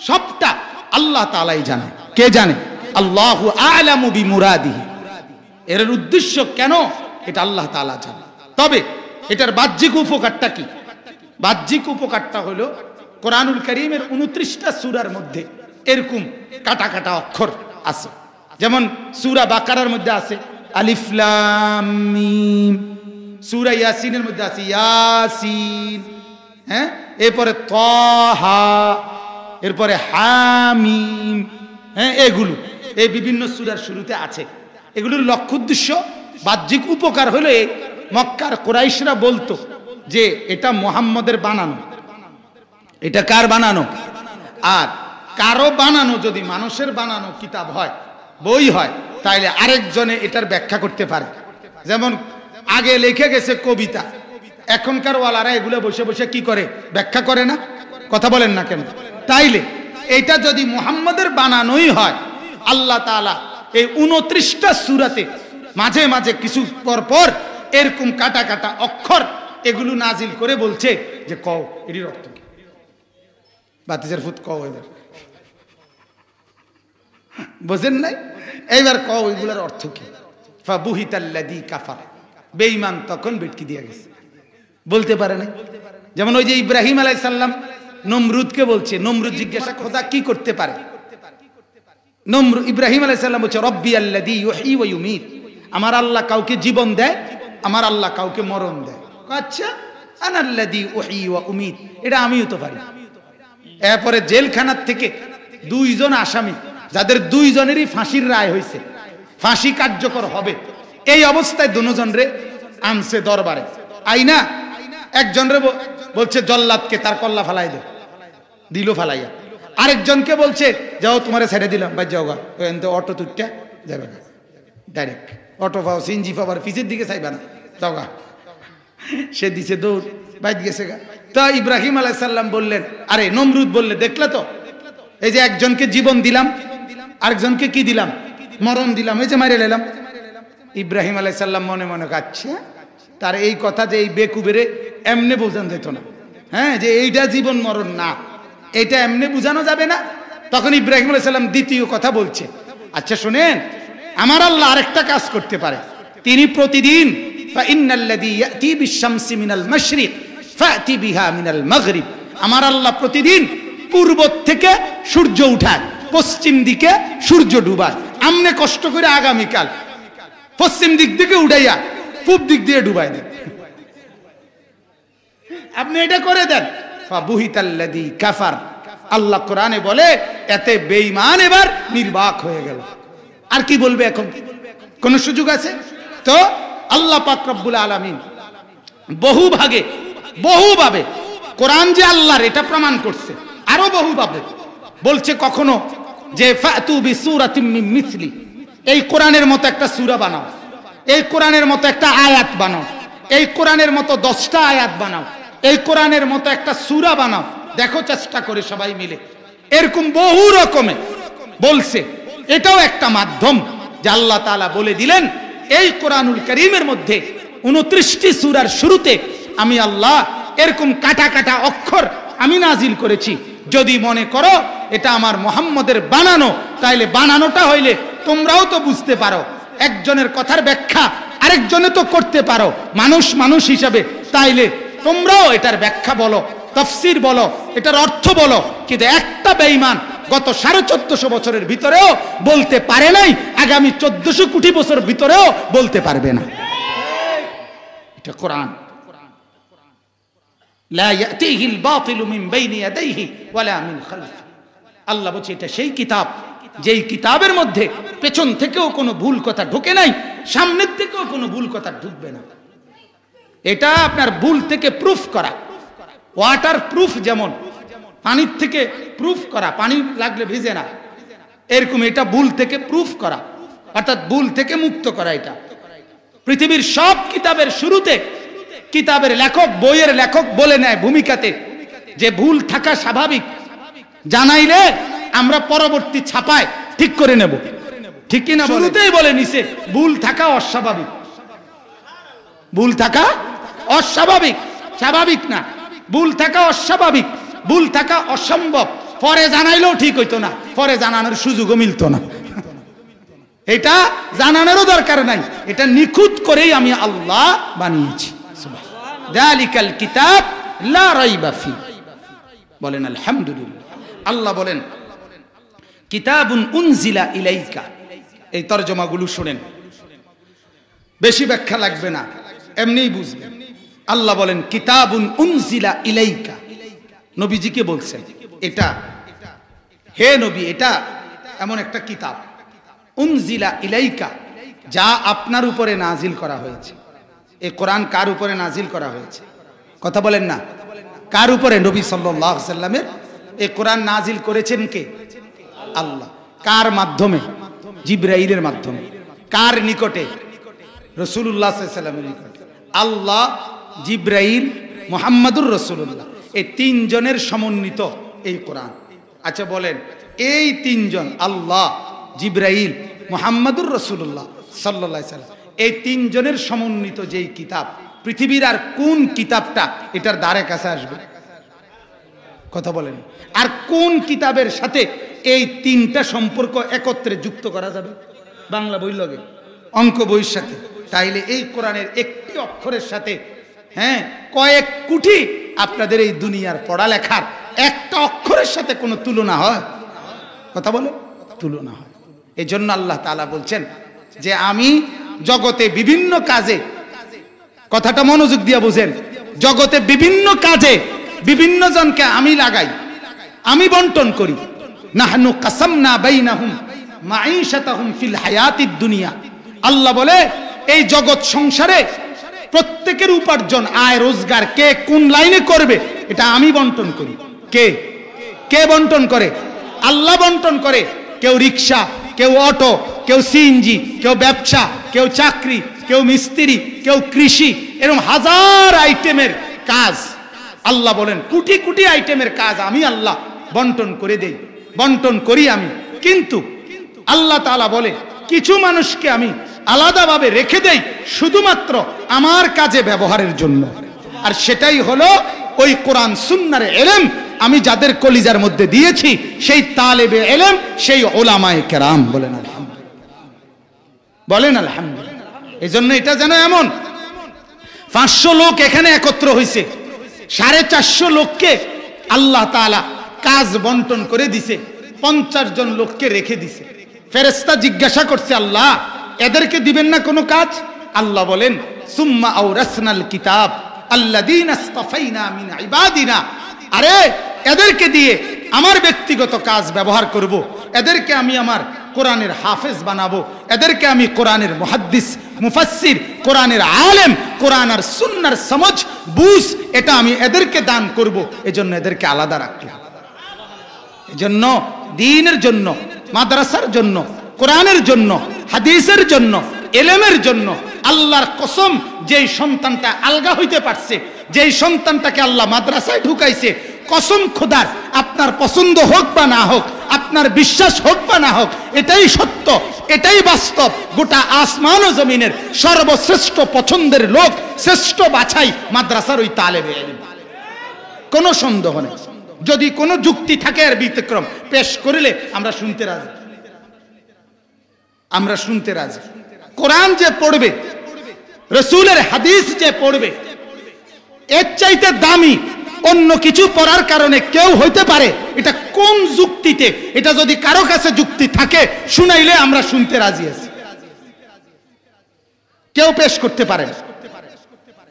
সবটা আল্লাহ তাআলাই জানে। কে জানে? আল্লাহু আ'লামু বিমুরাদিহি। এর উদ্দেশ্য কেন, এটা আল্লাহ তাআলা জানে। তবে এটার বাহ্যিক উপকারটা কি? বাহ্যিক উপকারটা হলো কোরআনুল কারীমের 29টা সূরার মধ্যে এরকম কাটা কাটা অক্ষর আছে। যেমন সূরা বাকারার মধ্যে আছে আলিফ লাম মিম। সূরা ইয়াসিনের মধ্যে আছে ইয়াসিন, হ্যাঁ, এরপরে তাহা, এরপরে হামিম, হ্যাঁ, এগুলো এই বিভিন্ন সূরার শুরুতে আছে। এগুলোর লক্ষ্য উদ্দেশ্য বাহ্যিক উপকার হলে মক্কার কুরাইশরা বলতো যে এটা মুহাম্মদের বানানো। এটা কার বানানো? আর কারো বানানো যদি মানুষের বানানো কিতাব হয়, বই হয়, তাইলে আরেকজনে এটার ব্যাখ্যা করতে পারে। যেমন আগে লিখে গেছে কবিতা, এখনকার ওয়ালারা এগুলো বসে বসে কি করে? ব্যাখ্যা করে না? কথা বলেন না কেন? তাইলে এটা যদি মুহাম্মদের বানানোই হয়, আল্লাহ তাআলা এই 29টা সূরাতে মাঝে মাঝে কিছু পর পর এরকম কাটা কাটা অক্ষর এগুলো নাজিল করে বলছে যে কও এটির অর্থ কি? বাতিজের ফুট কও, এবার বোঝেন নাই? এইবার কও এগুলোর অর্থ কি? ফাবুহিতাল্লাযী কাফার, বেঈমান তখন বেটকি দিয়ে গেছে, বলতে পারে না। যেমন ওই যে ইব্রাহিম আলাইহিস সালাম নমরুদকে বলছে, নমরুদ জিজ্ঞাসা খোদা কি করতে পারে? ইব্রাহিম আলাইহিস সালাম বলছে রব্বি আল্লাযী ইউহয়ী ওয়া ইউমীত, আমার আল্লাহ কাউকে জীবন দেয়, আমার আল্লাহ কাউকে মরণ দেয়। আচ্ছা, আনাল্লাযী উহয়ী ওয়া উমীত, এটা আমিও তো পারি। এরপরে জেলখানার থেকে দুইজন আসামি, যাদের দুইজনেরই ফাঁসির রায় হয়েছে, ফাঁসি কার্যকর হবে, এই অবস্থায় দুজনরে আনছে দরবারে। আইনা একজনরে বলছে জল্লাদকে তার কল্লা ফালাই দে, দিল ফালাইয়া। আরেকজনকে বলছে যাও তোমারে ছেড়ে দিলাম, বাই যাও গা, অটো তুটটা যাবে না, ডাইরেক্ট অটো পাও, সিনজি পাবার পিছের দিকে চাইবা না, যাও গা। সে দিছে দৌড়, বাইত গেছে গা। তা ইব্রাহিম আলাইহিস সালাম বললেন, আরে নমরুদ বললে দেখলে তো, এই যে একজনকে জীবন দিলাম, আরেকজনকে কি দিলাম? মরণ দিলাম, এই যে মারে লেলাম। ইব্রাহিম আলাইহিস সালাম মনে মনে কাচ্ছে, তার এই কথা যে এই বেকুবেরে এমনে বোঝানো যেত না, হ্যাঁ, যে এইটা জীবন মরণ না, এটা এমনি বুঝানো যাবে না। তখন ইব্রাহিম আলাইহিস সালাম দ্বিতীয় কথা বলছে, আচ্ছা শুনেন, আমার আল্লাহ আরেকটা কাজ করতে পারে, তিনি প্রতিদিন ফাইন্নাল্লাযী ইয়াতি বিশ-শামসি মিনাল মাশরিক ফাতি বিহা মিনাল মাগরিব, আমার আল্লাহ প্রতিদিন পূর্ব থেকে সূর্য উঠায়, পশ্চিম দিকে সূর্য ডুবায়। আমনে কষ্ট করে আগামীকাল পশ্চিম দিক থেকে উঠাইয়া পূব দিক দিয়ে ডুবাই দেন, আপনি এটা করে দেন। ফাবুহিতাল্লাযী কাফার, আল্লাহ কোরআনে বলে এতে বেঈমান এবার নির্বাক হয়ে গেল। আর কি বলবে এখন? কোন সুযোগ আছে? তো আল্লাহ পাক রব্বুল আলামিন বহুভাবে কোরআন যে আল্লাহর এটা প্রমাণ করছে, আরো বহুভাবে বলছে। কখনো যে ফাতু বিসূরাতিম মিন মিসলি, এই কোরআনের মতো একটা সূরা বানাও, এই কোরআনের মতো একটা আয়াত বানাও, এই কোরআনের মতো 10টা আয়াত বানাও, এই কোরআনের মতো একটা সূরা বানাও, দেখো চেষ্টা করে সবাই মিলে। এরকম বহু রকমে বলছে। এটাও একটা মাধ্যম যে আল্লাহ তাআলা বলে দিলেন এই কোরআনুল কারীমের মধ্যে 29টি সূরার শুরুতে আমি আল্লাহ এরকম কাটা কাটা অক্ষর আমি নাজিল করেছি। যদি মনে করো এটা আমার মুহাম্মদের বানানো, তাইলে বানানোটা হইলে তোমরাও তো বুঝতে পারো, একজনের কথার ব্যাখ্যা আরেকজনে তো করতে পারো মানুষ হিসাবে, তাইলে তোমরাও এটার ব্যাখ্যা বলো, তাফসীর বলো, এটার অর্থ বলো। কিন্তু একটা বেঈমান গত 1450 বছরের ভিতরেও বলতে পারে নাই, আগামী 1400 কোটি বছর ভিতরেও বলতে পারবে না। এটা কোরআন, লা ইয়াতিহিল বাতিলু মিন বাইনি ইয়াদাইহি ওয়ালা মিন খালফি। আল্লাহ বলছে এটা সেই কিতাব যেই কিতাবের মধ্যে পেছন থেকেও কোনো ভুল কথা ঢোকে নাই, সামনের থেকেও কোনো ভুল কথা ঢুকবে না। এটা আপনার ভুল থেকে প্রুফ করা, ওয়াটার প্রুফ, যেমন পানির থেকে প্রুফ করা, পানি লাগলে ভিজে না, এরকম এটা ভুল থেকে প্রুফ করা, অর্থাৎ ভুল থেকে মুক্ত করা। এটা পৃথিবীর সব কিতাবের শুরুতে কিতাবের লেখক, বইয়ের লেখক বলে নেয় ভূমিকাতে যে ভুল থাকা স্বাভাবিক, জানাইলে আমরা পরবর্তী ছাপায় ঠিক করে নেব, ঠিক কিনা? শুরুতেই বলে নিছে ভুল থাকা অস্বাভাবিক, ভুল থাকা অস্বাভাবিক, স্বাভাবিক না। ভুল থাকা অস্বাভাবিক, ভুল থাকা অসম্ভব। পরে জানাইলেও ঠিক হইতো না, পরে জানানোর সুযোগও মিলতো না। এটা জানানোরও দরকার নাই, এটা নিখুঁত করেই আমি আল্লাহ বানিয়েছি। যালিকাল কিতাব লা রাইবা ফি। বলেন আলহামদুলিল্লাহ। আল্লাহ বলেন কিতাবুন উনজিলা ইলাইকা, এই তরজমাগুলো শুনেন। বেশি ব্যাখ্যা লাগবে না, এমনিই বুঝবেন। আল্লাহ বলেন কিতাবুন উনজিলা ইলাইকা, নবীজিকে বলছেন এটা, হে নবী এটা এমন একটা কিতাব, উনজিলা ইলাইকা, যা আপনার উপরে নাজিল করা হয়েছে। এই কোরআন কার উপরে নাজিল করা হয়েছে? কথা বলেন না, কার উপরে? নবী সাল্লাল্লাহু আলাইহি সাল্লামের এই কোরআন নাজিল করেছেন কে? আল্লাহ। কার মাধ্যমে? জিবরাইলের মাধ্যমে। কার নিকটে? রাসূলুল্লাহ সাল্লাল্লাহু আলাইহি সাল্লামের নিকটে। আল্লাহ, জিবরাইল, মুহাম্মাদুর রাসূলুল্লাহ, এই তিনজনের সমন্বিত এই কোরআন। আচ্ছা বলেন, এই তিনজন আল্লাহ, জিবরাইল, মুহাম্মাদুর রাসূলুল্লাহ সাল্লাল্লাহু আলাইহি সাল্লাম, এই তিনজনের সমন্বিত যেই কিতাব, পৃথিবীর আর কোন কিতাবটা এটার দ্বারে কাছে আসবে? কথা বলেন। আর কোন কিতাবের সাথে এই তিনটা সম্পর্ক একত্রে যুক্ত করা যাবে? বাংলা বই লগে, অঙ্ক বইয়ের সাথে। তাইলে এই কোরআনের একটি অক্ষরের সাথে কয়েক কোটি আপনাদের এই দুনিয়ার পড়ালেখার একটা অক্ষরের সাথে কোনো তুলনা হয়? কথা বলে তুলনা হয়। এই জন্য আল্লাহ তাআলা বলছেন যে আমি জগতে বিভিন্ন কাজে, কথাটা মনোযোগ দিয়ে বুঝেন, জগতে বিভিন্ন কাজে বিভিন্ন জনকে আমি লাগাই, আমি বন্টন করি। নাহনু কাসামনা বাইনাহুম মাঈশাতাহুম ফিল হায়াতিদ দুনিয়া, আল্লাহ বলে এই জগৎ সংসারে প্রত্যেকের উপার্জন, আয় রোজগার কে কোন লাইনে করবে এটা আমি বন্টন করি। কে কে বন্টন করে? আল্লাহ বন্টন করে। কেউ রিক্সা, কেউ অটো, কেউ সিএনজি, কেউ ব্যবসা, কেউ চাকরি, কেউ মিস্ত্রি, কেউ কৃষি, এরকম হাজার আইটেমের কাজ। আল্লাহ বলেন কোটি কোটি আইটেমের কাজ আমি আল্লাহ বন্টন করে দেই, বন্টন করি আমি। কিন্তু আল্লাহ তাআলা বলে কিছু মানুষকে আমি আলাদাভাবে রেখে দেই শুধুমাত্র আমার কাজে ব্যবহারের জন্য। আর সেটাই হলো ওই কোরআন সুন্নাহর ইলম আমি যাদের কলিজার মধ্যে দিয়েছি, সেই তালেবে ইলম, সেই উলামায়ে কেরাম। বলেন আলহামদুলিল্লাহ, বলেন আলহামদুলিল্লাহ। এই জন্য এটা যেন এমন 500 লোক এখানে একত্র হয়েছে, 450 লোককে আল্লাহ তাআলা কাজ বন্টন করে দিছে, 50 জন লোককে রেখে দিছে। ফেরেশতা জিজ্ঞাসা করছে, আল্লাহ এদেরকে দিবেন না কোনো কাজ? আল্লাহ বলেন সুম্মা আওরাসনাল কিতাব আল্লাযীনা ইসতাফাইনা মিন ইবাদিনা, আরে এদেরকে দিয়ে আমার ব্যক্তিগত কাজ ব্যবহার করব, এদেরকে আমি আমার কোরআনের হাফেজ বানাবো, এদেরকে আমি কোরআনের মুহাদ্দিস, মুফাসসির, কোরআনের আলেম, কোরআন আর সুন্নাহর সমঝ বুঝ, এটা আমি এদেরকে দান করব। এজন্য এদেরকে আলাদা রাখলাম। এজন্য দ্বীনের জন্য, মাদ্রাসার জন্য, কোরআনের জন্য, হাদিসের জন্য, ইলমের জন্য আল্লাহর কসম, যেই সন্তানটা আলগা হইতে পারছে, যেই সন্তানটাকে আল্লাহ মাদ্রাসায় ঢুকাইছে, কসম খোদার, আপনার পছন্দ হোক বা না হোক, আপনার বিশ্বাস হোক বা না হোক, এটাই সত্য, এটাই বাস্তব। গোটা আসমান ও জমিনের সর্বশ্রেষ্ঠ পছন্দের লোক, শ্রেষ্ঠ বাছাই মাদ্রাসার ওই তালেবে ইলম, কোনো সন্দেহ নেই। যদি কোনো যুক্তি থাকে আর ব্যতিক্রম পেশ করিলে আমরা শুনতে রাজি, আমরা শুনতে রাজি। কোরআন যে পড়বে, রাসূলের হাদিস যে পড়বে, এর চাইতে দামি অন্য কিছু পড়ার কারণে কেউ হইতে পারে? এটা কোন যুক্তিতে? এটা যদি কারো কাছে যুক্তি থাকে শুনাইলে আমরা শুনতে রাজি আছি। কেউ পেশ করতে পারে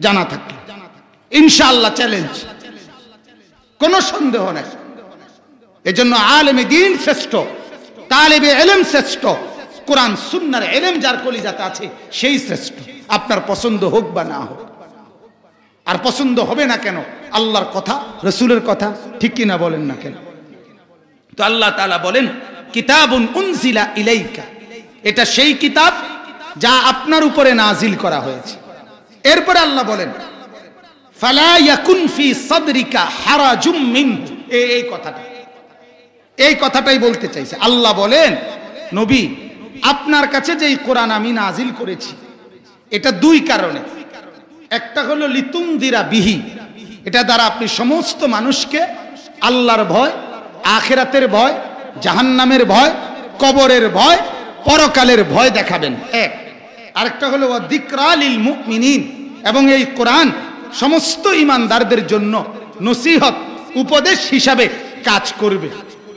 জানা থাকলে ইনশাআল্লাহ চ্যালেঞ্জ, কোনো সন্দেহ নাই। এজন্য আলেমে দ্বীন শ্রেষ্ঠ, তালেবে ইলম শ্রেষ্ঠ, কোরআন সুন্নাহর ইলম যার কলিজাতে আছে সেই শ্রেষ্ঠ। আপনার পছন্দ হোক বা না হোক, আর পছন্দ হবে না কেন? আল্লাহর কথা, রাসূলের কথা, ঠিক কি না বলেন না কেন? তো আল্লাহ তাআলা বলেন কিতাবুন উনজিলা ইলাইকা, এটা সেই কিতাব যা আপনার উপরে নাজিল করা হয়েছে। এরপরে আল্লাহ বলেন ফালা ইয়াকুন ফি সাদরিকা হারাজুম মিনহু, এই কথাটাই বলতে চাইছে। আল্লাহ বলেন নবী আপনার কাছে যেই কোরআন আমি নাজিল করেছি, এটা দুই কারণে। একটা হলো লিতুমদিরা বিহি, এটা দ্বারা আপনি সমস্ত মানুষকে আল্লাহর ভয়, আখিরাতের ভয়, জাহান্নামের ভয়, কবরের ভয়, পরকালের ভয় দেখাবেন, এক। আরেকটা হলো যিকরা লিল মুমিনিন, এবং এই কোরআন সমস্ত ঈমানদারদের জন্য নসিহত, উপদেশ হিসাবে কাজ করবে।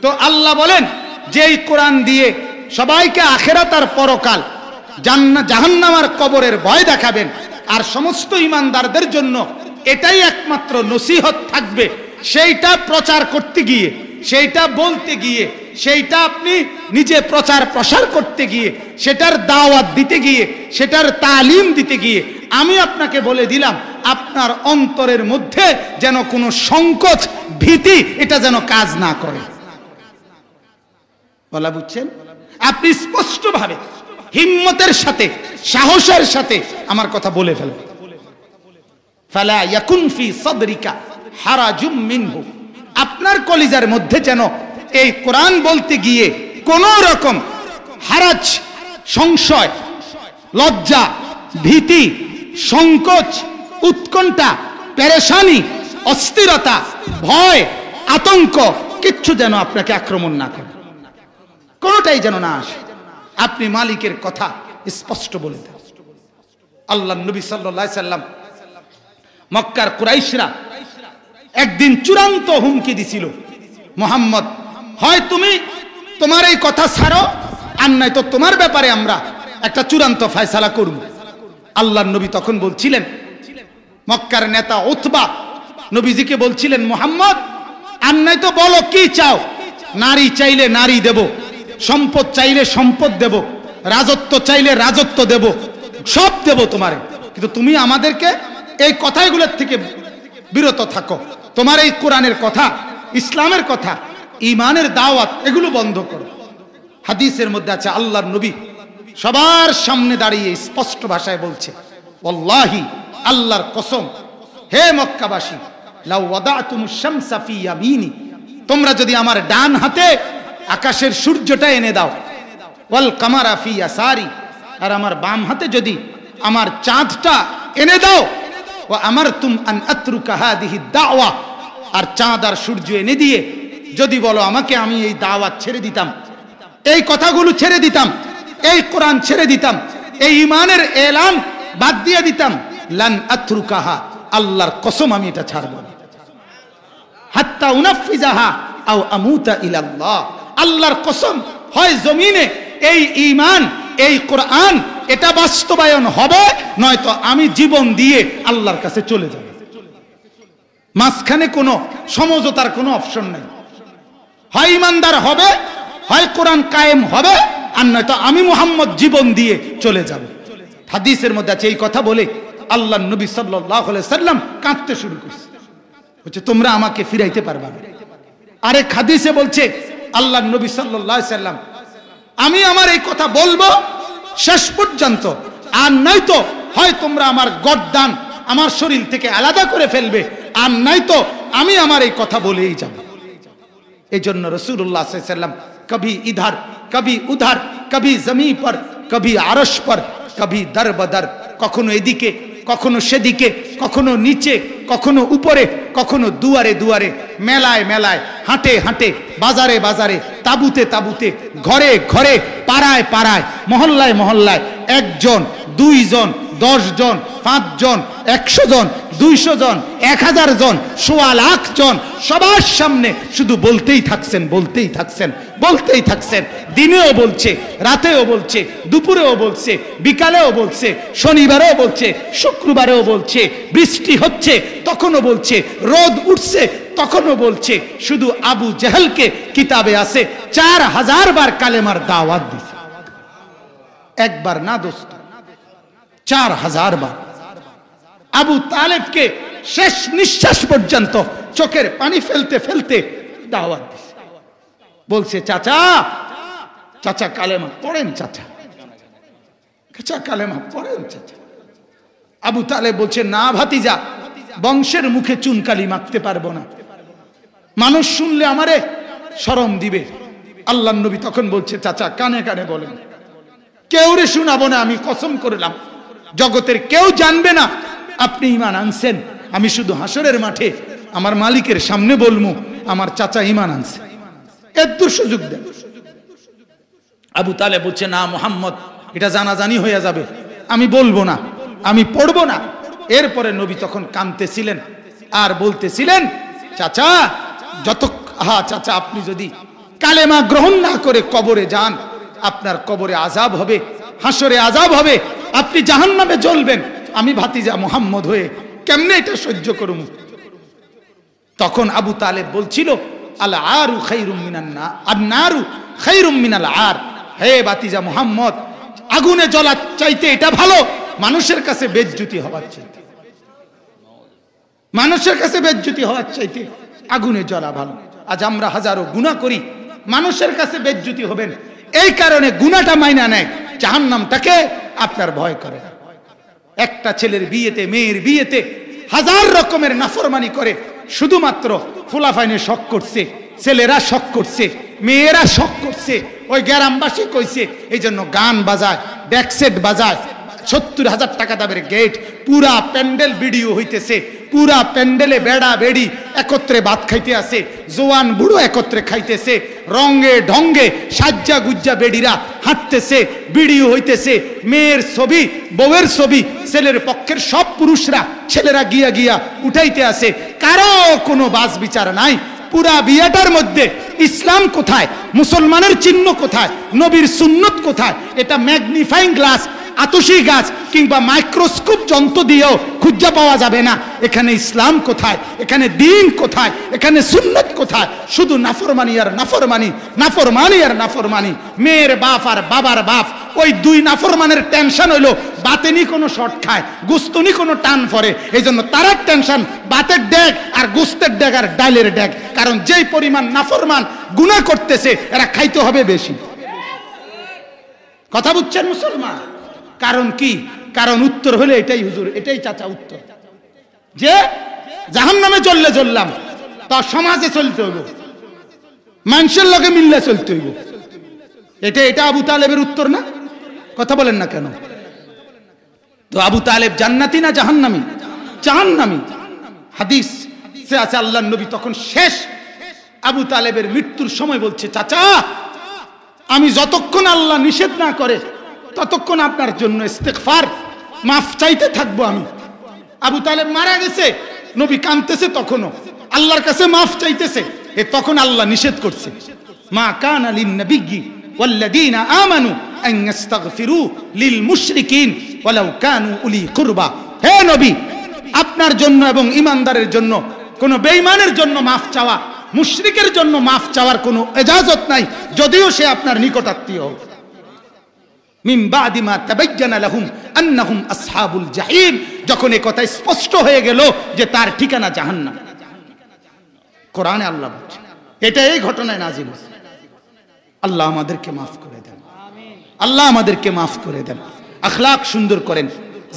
তো আল্লাহ বলেন যে এই কোরআন দিয়ে সবাইকে আখিরাত আর পরকাল জাহান্নামের কবরের ভয় দেখাবেন। আর সমস্ত ঈমানদারদের জন্য এটাই একমাত্র নসিহত থাকবে, সেইটা প্রচার করতে গিয়ে, সেইটা বলতে গিয়ে, সেইটা আপনি নিজে প্রচার প্রসার করতে গিয়ে, সেটার দাওয়াত দিতে গিয়ে, সেটার তালিম দিতে গিয়ে আমি আপনাকে বলে দিলাম, আপনার অন্তরের মধ্যে যেন কোনো সংকোচ, ভীতি এটা যেন কাজ না করে। বলা বুঝছেন? আপনি স্পষ্টভাবে হিম্মতের সাথে, সাহসের সাথে আমার কথা বলে ফেলবেন। ফালা ইয়াকুন ফি সাদরিকা হারাজুম মিনহু, আপনার কলিজার মধ্যে যেন এই কোরআন বলতে গিয়ে কোন রকম হারাজ, সংশয়, লজ্জা, ভীতি, সংকোচ, উৎকণ্ঠা, পেরেশানি, অস্থিরতা, ভয়, আতঙ্ক কিচ্ছু যেন আপনাকে আক্রমণ না করে, কোনটাই যেন না আসে। আপনি মালিকের কথা স্পষ্ট বলে দেন। আল্লাহর নবী সাল্লাল্লাহু আলাইহি সাল্লাম, মক্কার কুরাইশরা একদিন চূড়ান্ত হুমকি দিছিল, মুহাম্মদ হয় তুমি তোমার এই কথা ছাড়ো, আর নাই তো তোমার ব্যাপারে আমরা একটা চূড়ান্ত ফয়সালা করব। আল্লাহর নবী তখন বলছিলেন, মক্কার নেতা উতবা নবীজিকে বলছিলেন, মুহাম্মদ আর নাই তো বলো কি চাও, নারী চাইলে নারী দেব, সম্পদ চাইলে সম্পদ দেব, রাজত্ব চাইলে রাজত্ব দেব, সব দেব তোমারে, কিন্তু তুমি আমাদেরকে এই কথাগুলোর থেকে বিরত থাকো। তোমার এই কোরআনের কথা, ইসলামের কথা, ঈমানের দাওয়াত এগুলো বন্ধ করো। হাদিসের মধ্যে আছে আল্লাহর নবী সবার সামনে দাঁড়িয়ে স্পষ্ট ভাষায় বলছে, ওয়াল্লাহি, আল্লাহর কসম, হে মক্কাবাসী, লাউ ওয়াদাতুমুশ শামসা ফি ইয়ামিনি, তোমরা যদি আমার ডান হাতে আকাশের সূর্যটা এনে দাও, ওয়াল কামারা ফি ইয়াসারি, আর আমার বাম হাতে যদি আমার চাঁদটা এনে দাও, ওয়া আমারতুম আন আতরুকা হাদিহি দাওয়া, আর চাঁদ আর সূর্য এনে দিয়ে যদি বলো আমাকে আমি এই দাওয়াত ছেড়ে দিতাম, এই কথাগুলো ছেড়ে দিতাম, এই কোরআন ছেড়ে দিতাম, এই ঈমানের এলান বাদ দিয়ে দিতাম, লান আতরুকাহা, আল্লাহর কসম আমি এটা ছাড়ব না, হাত্তা উনাফিজাহা আও আমুতা ইলাল্লাহ, আল্লাহর কসম, হয় জমিনে এই ঈমান, এই কোরআন এটা বাস্তবায়ন হবে, নয়তো আমি জীবন দিয়ে আল্লাহর কাছে চলে যাব। মাঝখানে কোনো সমঝোতার কোনো অপশন নেই, হয় ঈমানদার হবে, হয় কোরআন কায়েম হবে, আর নয়তো আমি মুহাম্মদ জীবন দিয়ে চলে যাব। হাদিসের মধ্যে আছে, এই কথা বলে আল্লাহর নবী সাল্লাল্লাহু আলাইহি সাল্লাম কাঁদতে শুরু করছে, বলছে তোমরা আমাকে ফিরাইতে পারবে না। আরেক হাদিসে বলছে আল্লাহর নবী সাল্লাল্লাহু আলাইহি সাল্লাম, আমি আমার এই কথা বলবো শেষ পর্যন্ত, আর নয়তো হয় তোমরা আমার গর্দান আমার শরীর থেকে আলাদা করে ফেলবে, আর নয়তো আমি আমার এই কথা বলেই যাব। এই জন্য রাসূলুল্লাহ সাল্লাল্লাহু আলাইহি সাল্লাম কবি ইধার, কবি উধার, কবি জমি পর, কবি আরশ পর, কবি দর বদর, কখনো এদিকে, কখনো সেদিকে, কখনো নিচে, কখনো উপরে, কখনো দুয়ারে দুয়ারে, মেলায় মেলায়, হাঁটে হাঁটে, বাজারে বাজারে, তাবুতে তাবুতে, ঘরে ঘরে, পাড়ায় পাড়ায়, মহল্লায় মহল্লায়, একজন, দুইজন, 10 জন, 5 জন, 100 জন, 200 জন, 1000 জন, 1.25 লাখ জন, সবার সামনে শুধু বলতেই থাকছেন, বলতেই থাকছেন, বলতেই থাকছেন। দিনেও বলছে, রাতেও বলছে, দুপুরেও বলছে, বিকালেও বলছে, শনিবারেও বলছে, শুক্রবারেও বলছে, বৃষ্টি হচ্ছে তখনও বলছে, রোদ উঠছে তখনও বলছে। শুধু আবু জেহেলকে কিতাবে আছে 4000 বার কালেমার দাওয়াত দিছে, একবার না দোস্ত, 4000 বার। আবু তালেবকে শেষ নিঃশ্বাস পর্যন্ত চোখের পানি ফেলতে ফেলতে দাওয়াত দিছে, বলছে চাচা, চাচা কালেমা পড়েন, চাচা, চাচা কালেমা পড়েন চাচা। আবু তালেব বলছে, না ভাতিজা, বংশের মুখে চুনকালি মাখতে পারবো না, মানুষ শুনলে আমারে শরম দিবে। আল্লাহর নবী তখন বলছে, চাচা কানে কানে বলেন, কেউ রে শুনাবো না, আমি কসম করলাম জগতের কেউ জানবে না আপনি ঈমান আনছেন, আমি শুধু হাসরের মাঠে আমার মালিকের সামনে বলবো আমার চাচা ঈমান আনছে, এত সুযোগ দেন। আবু তালেব বলছে, না মুহাম্মদ, এটা জানাজানি হয়ে যাবে, আমি বলবো না, আমি পড়বো না। এরপরে নবী তখন কাঁদতেছিলেন আর বলতেছিলেন, চাচা চাচা আপনি যদি কালেমা গ্রহণ না করে কবরে যান, আপনার কবরে আযাব হবে, হাসরে আযাব হবে, আপনি জাহান্নামে জ্বলবেন, আমি ভাতিজা মুহাম্মদ হয়ে কেমনে এটা সহ্য করব? তখন আবু তালেব বলছিল, আল আরু খায়রুম মিনান নার, আন-নারু খায়রুম মিনাল আর। হে ভাতিজা মুহাম্মদ, আগুনে জ্বলা চাইতে এটা ভালো মানুষের কাছে বেজ্জতি হওয়ার চাইতে, মানুষের কাছে বেজ্জতি হওয়ার চাইতে আগুনে জ্বলা ভালো। আজ আমরা হাজারো গুনাহ করি, মানুষের কাছে বেজ্জতি হবেন, এই কারণে গুনাহটা মাইনা নেয়, জাহান্নামটাকে আপনার ভয় করে। একটা ছেলের বিয়েতে, মেয়ের বিয়েতে হাজার রকমের নাফরমানি করে, শুধুমাত্র ফুলাফাইনে শখ করছে, ছেলেরা শখ করছে, মেয়েরা শখ করছে, ওই গ্রামবাসী কইছে, এই জন্য গান বাজায়, ডেকসেট বাজায়, 70,000 টাকা দামের গেট, পুরা প্যান্ডেল ভিডিও হইতেছে, পুরা প্যান্ডেলে বেড়া বেড়ি একত্রে ভাত খাইতে আসে, জোয়ান বুড়ো একত্রে খাইতেছে, রঙে ঢঙ্গে সাজ্জা গুজ্জা বেড়িরা হাঁটতেছে, ভিডিও হইতেছে, মেয়ের ছবি, বউয়ের ছবি, ছেলের পক্ষের সব পুরুষরা ছেলেরা গিয়া গিয়া উঠাইতে আসে, কারো কোনো বাস বিচার নাই। পুরা বিয়াটার মধ্যে ইসলাম কোথায়, মুসলমানের চিহ্ন কোথায়, নবীর সুন্নত কোথায়, এটা ম্যাগনিফাইং গ্লাস, আতসী গাছ কিংবা মাইক্রোস্কোপ যন্ত্র দিয়েও খুঁজে পাওয়া যাবে না। এখানে ইসলাম কোথায়, এখানে দ্বীন কোথায়, এখানে সুন্নত কোথায়? শুধু নাফরমানি আর নাফরমানি, নাফরমানি আর নাফরমানি। মেয়ের বাপ আর বাবার বাপ, ওই দুই নাফরমানের টেনশন হইলো বাতেনি কোনো শর্ট খায়, গুস্তনি কোনো টান পড়ে, এই জন্য তার টেনশন বাতের ডেক আর গুস্তের ডেক আর ডালের ডেক। কারণ যেই পরিমাণ নাফরমান গুনাহ করতেছে, এরা খাইতে হবে বেশি। কথা বুঝছেন মুসলমান? কারণ কি? কারণ উত্তর হলে এটাই হুজুর, এটাই চাচা উত্তর, যে জাহান্নামে জ্বললে জ্বললাম, তা সমাজে চলতে হইব, মানুষের লগে মিললে চলতে হইব। এটা আবু তালেবের উত্তর না? কথা বলেন না কেন? তো আবু তালেব জান্নাতি না জাহান্নামী? জাহান্নামী। হাদিস সে আছে, আল্লাহর নবী তখন শেষ আবু তালেবের মৃত্যুর সময় বলছে, চাচা আমি যতক্ষণ আল্লাহ নিষেধ না করে ততক্ষণ আপনার জন্য ইস্তেগফার, মাফ চাইতে থাকবো আমি। আবু তালেব মারা গেছে, নবী কাঁদতেছে, তখনও আল্লাহর কাছে মাফ চাইতেছে, তখন আল্লাহ নিষেধ করছে, মা কানা লিন নবিয়্যি ওয়াল্লাযীনা আমানু আন ইস্তাগফিরু লিল মুশরিকিন ওয়ালাউ কানু উলি কুরবা। হে নবী, আপনার জন্য এবং ঈমানদারের জন্য, কোন বেঈমানের জন্য মাফ চাওয়া, মুশরিকের জন্য মাফ চাওয়ার কোনো ইজাজত নাই, যদিও সে আপনার নিকটাত্মীয় হোক। মিন বাদি মা তাবায়্যানা লাহুম আন্নাহুম আসহাবুল জাহিম, যখন এই কথা স্পষ্ট হয়ে গেল যে তার ঠিকানা জাহান্নাম। কোরআনে আল্লাহ বলছে, এটা এই ঘটনায় নাজিল হয়েছে। আল্লাহ আমাদেরকে মাফ করে দেন, আল্লাহ আমাদেরকে মাফ করে দেন, আখলাক সুন্দর করেন,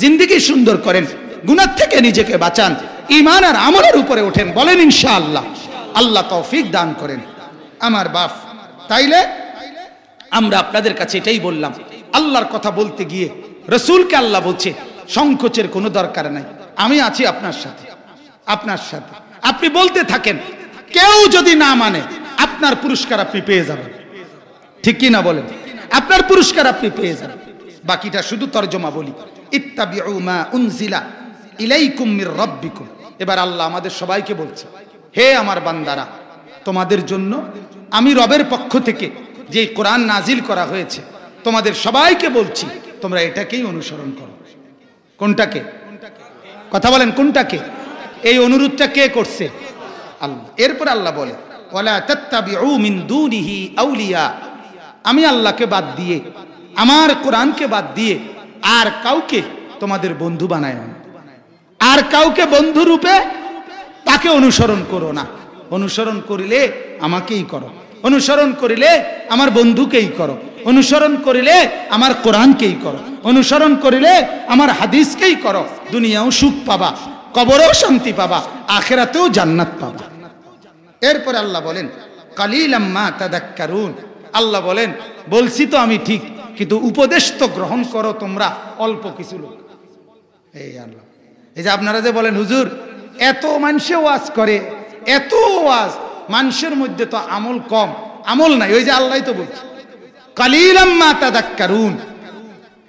জিন্দেগি সুন্দর করেন, গুনাহ থেকে নিজেকে বাঁচান, ঈমান আর আমলের উপরে ওঠেন, বলেন ইনশাআল্লাহ। আল্লাহ তৌফিক দান করেন আমার বাপ। তাইলে আমরা আপনাদের কাছে এটাই বললাম, আল্লাহর কথা বলতে গিয়ে রাসূলকে আল্লাহ বলছে সংকোচের কোনো দরকার নাই, আমি আছি আপনার সাথে, আপনার সাথে। আপনি বলতে থাকেন, কেউ যদি না মানে আপনার পুরস্কার আপনি পেয়ে যাবেন, ঠিক কি না বলেন? আপনার পুরস্কার আপনি পেয়ে যাবেন। বাকিটা শুধু তরজমা বলি, ইত্তাবিউ মা উনজিলা ইলাইকুম মির রাব্বিকুম। এবার আল্লাহ আমাদের সবাইকে বলছে, হে আমার বান্দারা, তোমাদের জন্য আমি রবের পক্ষ থেকে যে কোরআন নাজিল করা হয়েছে, তোমাদের সবাইকে বলছি তোমরা এটাকেই অনুসরণ করো। কোনটাকে? কথা বলেন, কোনটাকে? এই অনুরোধটা কে করছে? আল্লাহ। এরপর আল্লাহ বলে, ওয়ালা তাত্তাবিউ মিন দুনিহি আউলিয়া, আমি আল্লাহকে বাদ দিয়ে, আমার কোরআনকে বাদ দিয়ে আর কাউকে তোমাদের বন্ধু বানায় না, আর কাউকে বন্ধু রূপে তাকে অনুসরণ করো না। অনুসরণ করিলে আমাকেই করো, অনুসরণ করিলে আমার বন্ধুকেই করো, অনুসরণ করিলে আমার কোরআনকেই করো, অনুসরণ করিলে আমার হাদিসকেই করো। দুনিয়াও সুখ পাবা, কবরেও শান্তি পাবা, আখিরাতেও জান্নাত পাবা। এরপর আল্লাহ বলেন, কালিলাম মা তাদাক্কারুন। আল্লাহ বলেন, বলছি তো আমি ঠিক, কিন্তু উপদেশ তো গ্রহণ করো তোমরা অল্প কিছু লোক। এই আল্লাহ, এই যে আপনারা যে বলেন হুজুর এত মানুষে ওয়াজ করে, এত ওয়াজ, মানুষের মধ্যে তো আমল কম, আমল নাই। ওই যে আল্লাহ তো বলছে, কালিলাম মা তাদাক্কারুন।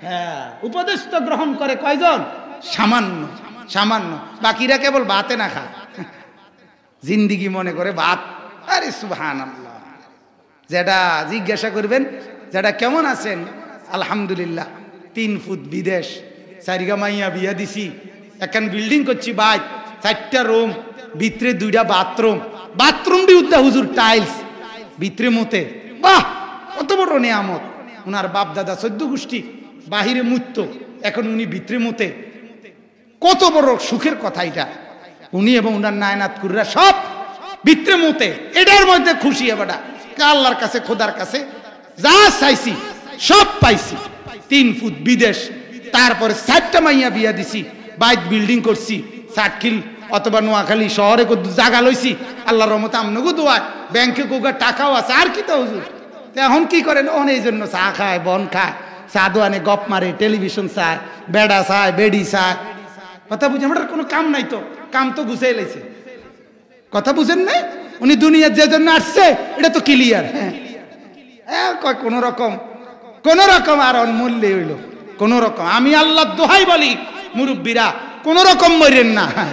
হ্যাঁ, উপদেশ তো গ্রহণ করে কয়জন? সামান্য, সামান্য। বাকিরা কেবল ভাতে না খায়, জিন্দিগি মনে করে ভাত। আরে সুবহানাল্লাহ, যেটা জিজ্ঞাসা করবেন, যেটা কেমন আছেন, আলহামদুলিল্লাহ, 3 ফুট বিদেশ, 4 মাইয়া বিয়া দিছি, এখন বিল্ডিং করছি ভাই, 4টা রুম, ভিতরে 2টা বাথরুম, বাথরুম বি উদ্দা হুজুর টাইলস, ভিতরে মতে। বাহ, কত বড় নিয়ামত। ওনার বাপ দাদা 14 গোষ্ঠী বাহিরে মুত্ত, এখন উনি ভিতরে মতে, কত বড় সুখের কথা এটা। উনি এবং উনার নায়নাত কুররা সব ভিতরে মতে, এটার মধ্যে খুশি। এবারটা আল্লাহর কাছে, খোদার কাছে যা চাইছি সব পাইছি। 3 ফুট বিদেশ, তারপরে 4টা মাইয়া বিয়া দিছি, বাইক বিল্ডিং করছি, সাতখিল অথবা নোয়াখালী শহরে জায়গা লইছি। আল্লাহর রহমতে আমনগো দোয়া, ব্যাংকে কোগা টাকাও আছে। আর কি তো হুজুর, এখন কি করেন? অন এই জন্য চা খায়, বন খায়, চা দোয়ানে গপ মারে, টেলিভিশন চায়, বেড়া চায়, বেডি চায়। কথা বুঝে আমার কোনো কাম নাই, তো কাম তো গুছাই লাইছে। কথা বুঝেন নাই? উনি দুনিয়ার যে জন্য আসছে এটা তো ক্লিয়ার। হ্যাঁ, কয় কোন রকম আর অনমূল্যে হইল কোন রকম। আমি আল্লাহ দোহাই বলি মুরব্বীরা, কোন রকম মরেন না। হ্যাঁ,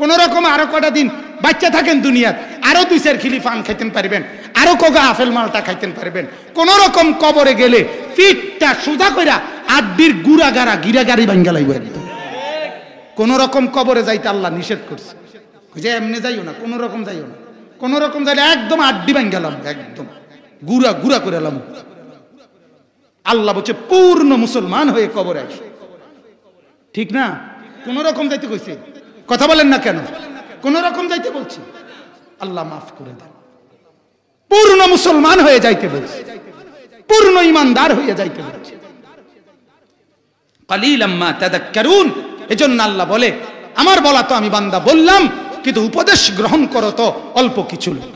কোন রকম আরো কটা দিন বাচ্চা থাকেন দুনিয়ার, আরো 2-4 খিলি পান খাইতেন পারবেন, আরো কগা আপেল মালটা খাইতেন পারবেন। কোন রকম কবরে গেলে পিঠটা সোজা কইরা আড্ডির গুড়াগাড়া গিরাগাড়ি ভাঙ্গা লাইব একদম। কোন রকম কবরে যাইতে আল্লাহ নিষেধ করছে, যে এমনি যাইও না, কোন রকম যাইও না। কোন রকম যাইলে একদম আড্ডি ভাঙ্গালাম, একদম গুড়া করে এলাম। আল্লাহ বলছে পূর্ণ মুসলমান হয়ে কবরে আসে, ঠিক না? কোন রকম যাইতে কইছে, কথা বলেন না কেন? কোন রকম যাইতে বলছি, আল্লাহ মাফ করে দেন। পূর্ণ মুসলমান হয়ে যাইতে বলছে, পূর্ণ ইমানদার হয়ে যাইতে বলছে। কালিলাম মা তাযাক্কারুন, এজন্য আল্লাহ বলে আমার বলা তো আমি বান্দা বললাম, কিন্তু উপদেশ গ্রহণ করো তো অল্প কিছু লোক।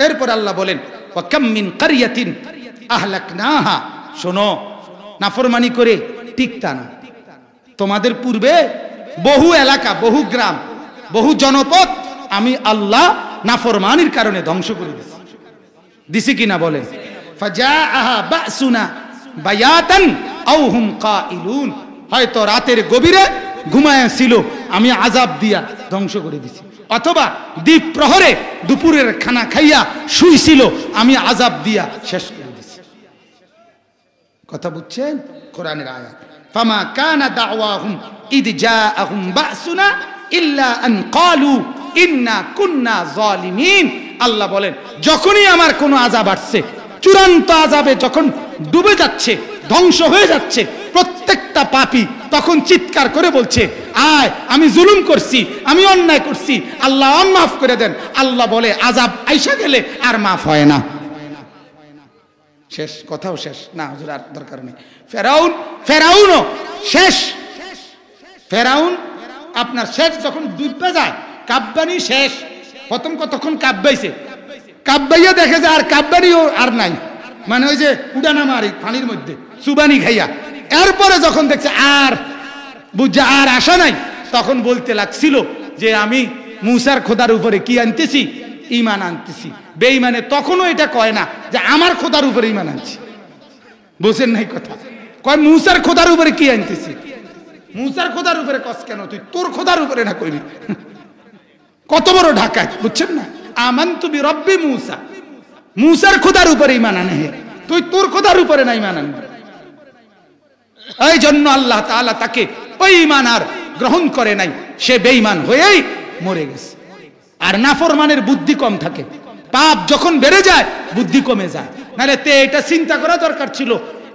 এরপর আল্লাহ বলেন ওয়া কাম মিন কারিয়াতিন আহলাকনাহা, শোনো, নাফরমানি করে টিকতা না। তোমাদের পূর্বে বহু এলাকা, বহু গ্রাম, বহু জনপদ আমি আল্লাহ নাফরমানির কারণে ধ্বংস করে দিছি কিনা বলেন? ফাজাআহা বাসুনা বায়াতান আও হুম কাইলুন, হয়তো রাতের গভীরে ঘুমায় ছিল, আমি আযাব দিয়া ধ্বংস করে দিছি, অথবা দ্বীপ প্রহরে দুপুরের খানা খাইয়া শুইছিল, আমি আযাব দিয়া শেষ করে দিছি। কথা বুঝছেন? কোরআনের আয়াত। ফামা কানা দাওয়াহুম ইদ জাআহুম বাসুনা ইল্লা আন ক্বালু ইন্না কুন্না যালিমিন। আল্লাহ বলেন যখনই আমার কোনো আযাব আসছে, চূড়ান্ত আযাবে যখন ডুবে যাচ্ছে, ধ্বংস হয়ে যাচ্ছে প্রত্যেকটা পাপী, তখন চিৎকার করে বলছে আয় আমি জুলুম করছি, আমি অন্যায় করছি, আল্লাহ মাফ করে দেন। আল্লাহ বলে আযাব আইসা গেলে আর মাফ হয় না। শেষ, কথাও শেষ না হুজুর, আর দরকার নেই। ফেরাউনও শেষ। ফেরাউন আপনার শেষ যখন ডুববে যায়, কাব্বানি শেষ। প্রথম কতক্ষণ কাব্বাইছে, কাব্বাইয়া দেখে যে আর কাব্বানিও আর নাই, মানে ওই যে উডানা মারি পানির মধ্যে সুবানি খাইয়া। এরপরে যখন দেখছে আর বুঝছে আর আশা নাই, তখন বলতে লাগছিল যে আমি মুসার খোদার উপরে কি আনতেছি? ঈমান আনতেছি। বেঈমানে তখনও এটা কয় না যে আমার খোদার উপরে ঈমান আনছি, বুঝেন নাই কথা? কয় মুসার খোদার উপরে কি আনতেছি। মুসার খোদার উপরে কস কেন? তুই তোর খোদার উপরে না কইবি। কত বড় ঢাকায়, বুঝছেন না? আমানতু বিরব্বি মুসা, মুসার খোদার উপরে ঈমান আনে, তুই তোর খোদার উপরে না ঈমান আনবি। এই জন্য আল্লাহ তাআলা তাকে ওই ঈমান আর গ্রহণ করে নাই, সে বেঈমান হয়েই মরে গেছে। আর নাফরমানের বুদ্ধি কম থাকে, পাপ যখন বেড়ে যায় বুদ্ধি কমে যায়। নাহলে তে এটা চিন্তা করা দরকার ছিল,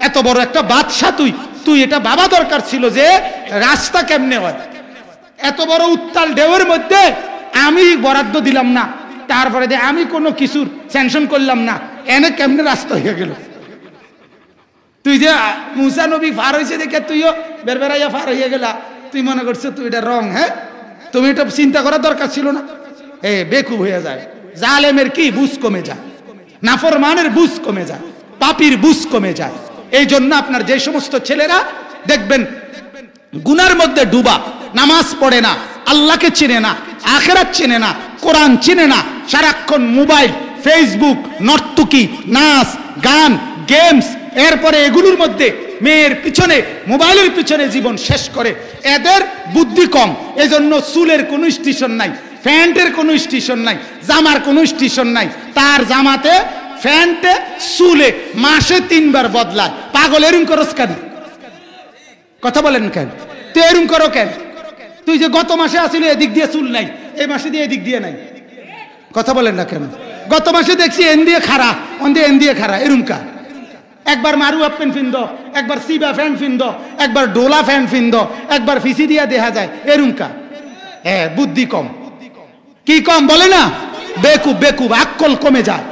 এত বড় একটা বাদশা তুই এটা ভাবা দরকার ছিল যে রাস্তা কেমনে হয়। এত বড় উত্তাল ঢেউয়ের মধ্যে আমি বরাদ্দ দিলাম না, তারপরে আমি কোনো কিছুর স্যাংশন করলাম না, এনে কেমনে রাস্তা হয়ে গেল? তুই যে মুসা নবী পার হয়েছে দেখে তুইও বেরবেরাইয়া পার হয়ে গেলা, তুই মনে করছো তুই এটা রং? হ্যাঁ, তুমি এটা চিন্তা করার দরকার ছিল না। বেকুব হয়ে যায়। জালেমের কি বুঝ কমে যায়, নাফরমানের বুঝ কমে যায়, পাপীর বুঝ কমে যায়। এই জন্য আপনার যে সমস্ত ছেলেরা দেখবেন গুনার মধ্যে ডুবা, নামাজ পড়ে না, আল্লাহকে চিনে না, আখিরাত চিনে না, কোরআন চিনে না, সারাক্ষণ মোবাইল, ফেসবুক, নর্তকী, নাচ, গান, গেমস, এরপরে এগুলোর মধ্যে মেয়ের পিছনে, মোবাইলের পিছনে জীবন শেষ করে। এদের বুদ্ধি কম, এজন্য চুলের কোনো স্টেশন নাই, প্যান্টের কোনো স্টেশন নাই, জামার কোনো স্টেশন নাই। তার জামাতে, প্যান্টে, চুলে মাসে 3 বার বদলায়। পাগল এরকম করস কেন? কথা বলেন কেন? তুই এরম করো কেন? তুই যে গত মাসে আসিল এদিক দিয়ে চুল নাই, এই মাসে দিয়ে এদিক দিয়ে নাই, কথা বলেন না কেন? গত মাসে দেখছি এন দিয়ে খাড়া, অন দিয়ে এন দিয়ে খাড়া, এরম কা? একবার মারু আপ প্যান্ট ফিন্দ, একবার সিবা প্যান্ট ফিন্দ, একবার ডোলা প্যান্ট ফিন্দ, একবার ফিসি দিয়া দেখা যায়, এরম কা? হ্যাঁ, বুদ্ধি কম। কি কম বলে না? বেকুব, বেকুব, আকল কমে যায়,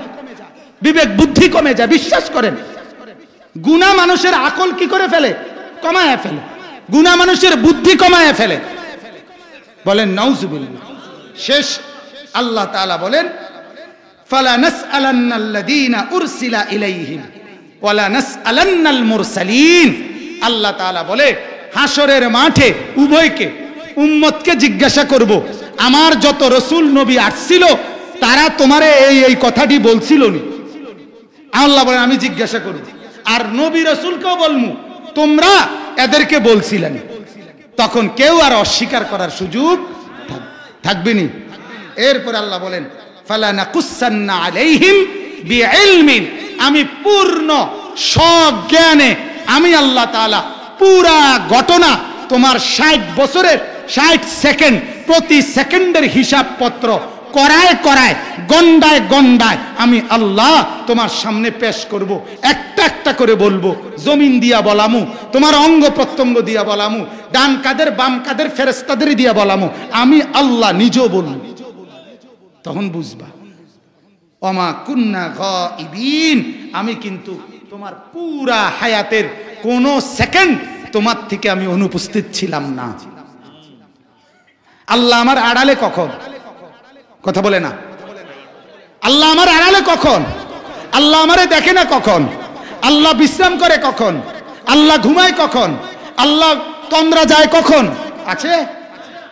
বিবেক বুদ্ধি কমে যায়। বিশ্বাস করেন, গুনাহ মানুষের আকল কি করে ফেলে? কমায় ফেলে। গুনাহ মানুষের বুদ্ধি কমায় ফেলে। বলেন নাউজুবিল্লাহ। শেষ আল্লাহ তাআলা বলেন, ফালা নাসআলান্নাল্লাযীনা উরসিলা ইলাইহিম ওয়ালা নাসআলান্নাল মুরসালিন। আল্লাহ তাআলা বলে, হাসরের মাঠে উভয়কে, উম্মতকে জিজ্ঞাসা করব, আমার যত রাসূল নবী আসছিল তারা তোমারে এই কথাটি বলছিল নি? আল্লাহ বলেন, আমি জিজ্ঞাসা করব। আর নবী রাসূলকেও বলমু, তোমরা এদেরকে বলছিলেন। তখন কেউ আর অস্বীকার করার সুযোগ থাকবে না। এরপর আল্লাহ বলেন, ফালা নাকুসান্না আলাইহিম বিইলমিন। আমি পূর্ণ সজ্ঞানে আমি আল্লাহ তাআলা পুরা ঘটনা তোমার 60 বছরের 60 সেকেন্ড, প্রতি সেকেন্ডের হিসাবপত্র করায় করায়, গন্ডায় গন্ডায় আমি আল্লাহ তোমার সামনে পেশ করব। একটা একটা করে বলবো, জমিন দিয়া বলামু, তোমার অঙ্গ প্রত্যঙ্গ দিয়া বলামু, ডান কাদের বাম কাদের ফেরেশতাদের দিয়া বলামু, আমি আল্লাহ নিজেও বলবো। তখন বুঝবা, ওমা কুন্না গাইবিন, আমি কিন্তু তোমার পুরা হায়াতের কোন সেকেন্ড তোমার থেকে আমি অনুপস্থিত ছিলাম না। আল্লাহ আমার আড়ালে কখন? কথা বলে না। আল্লাহ আমার আড়ালে কখন? আল্লাহ আমারে দেখে না কখন? আল্লাহ বিশ্রাম করে কখন? আল্লাহ ঘুমায় কখন? আল্লাহ তন্দ্রা যায় কখন? আছে?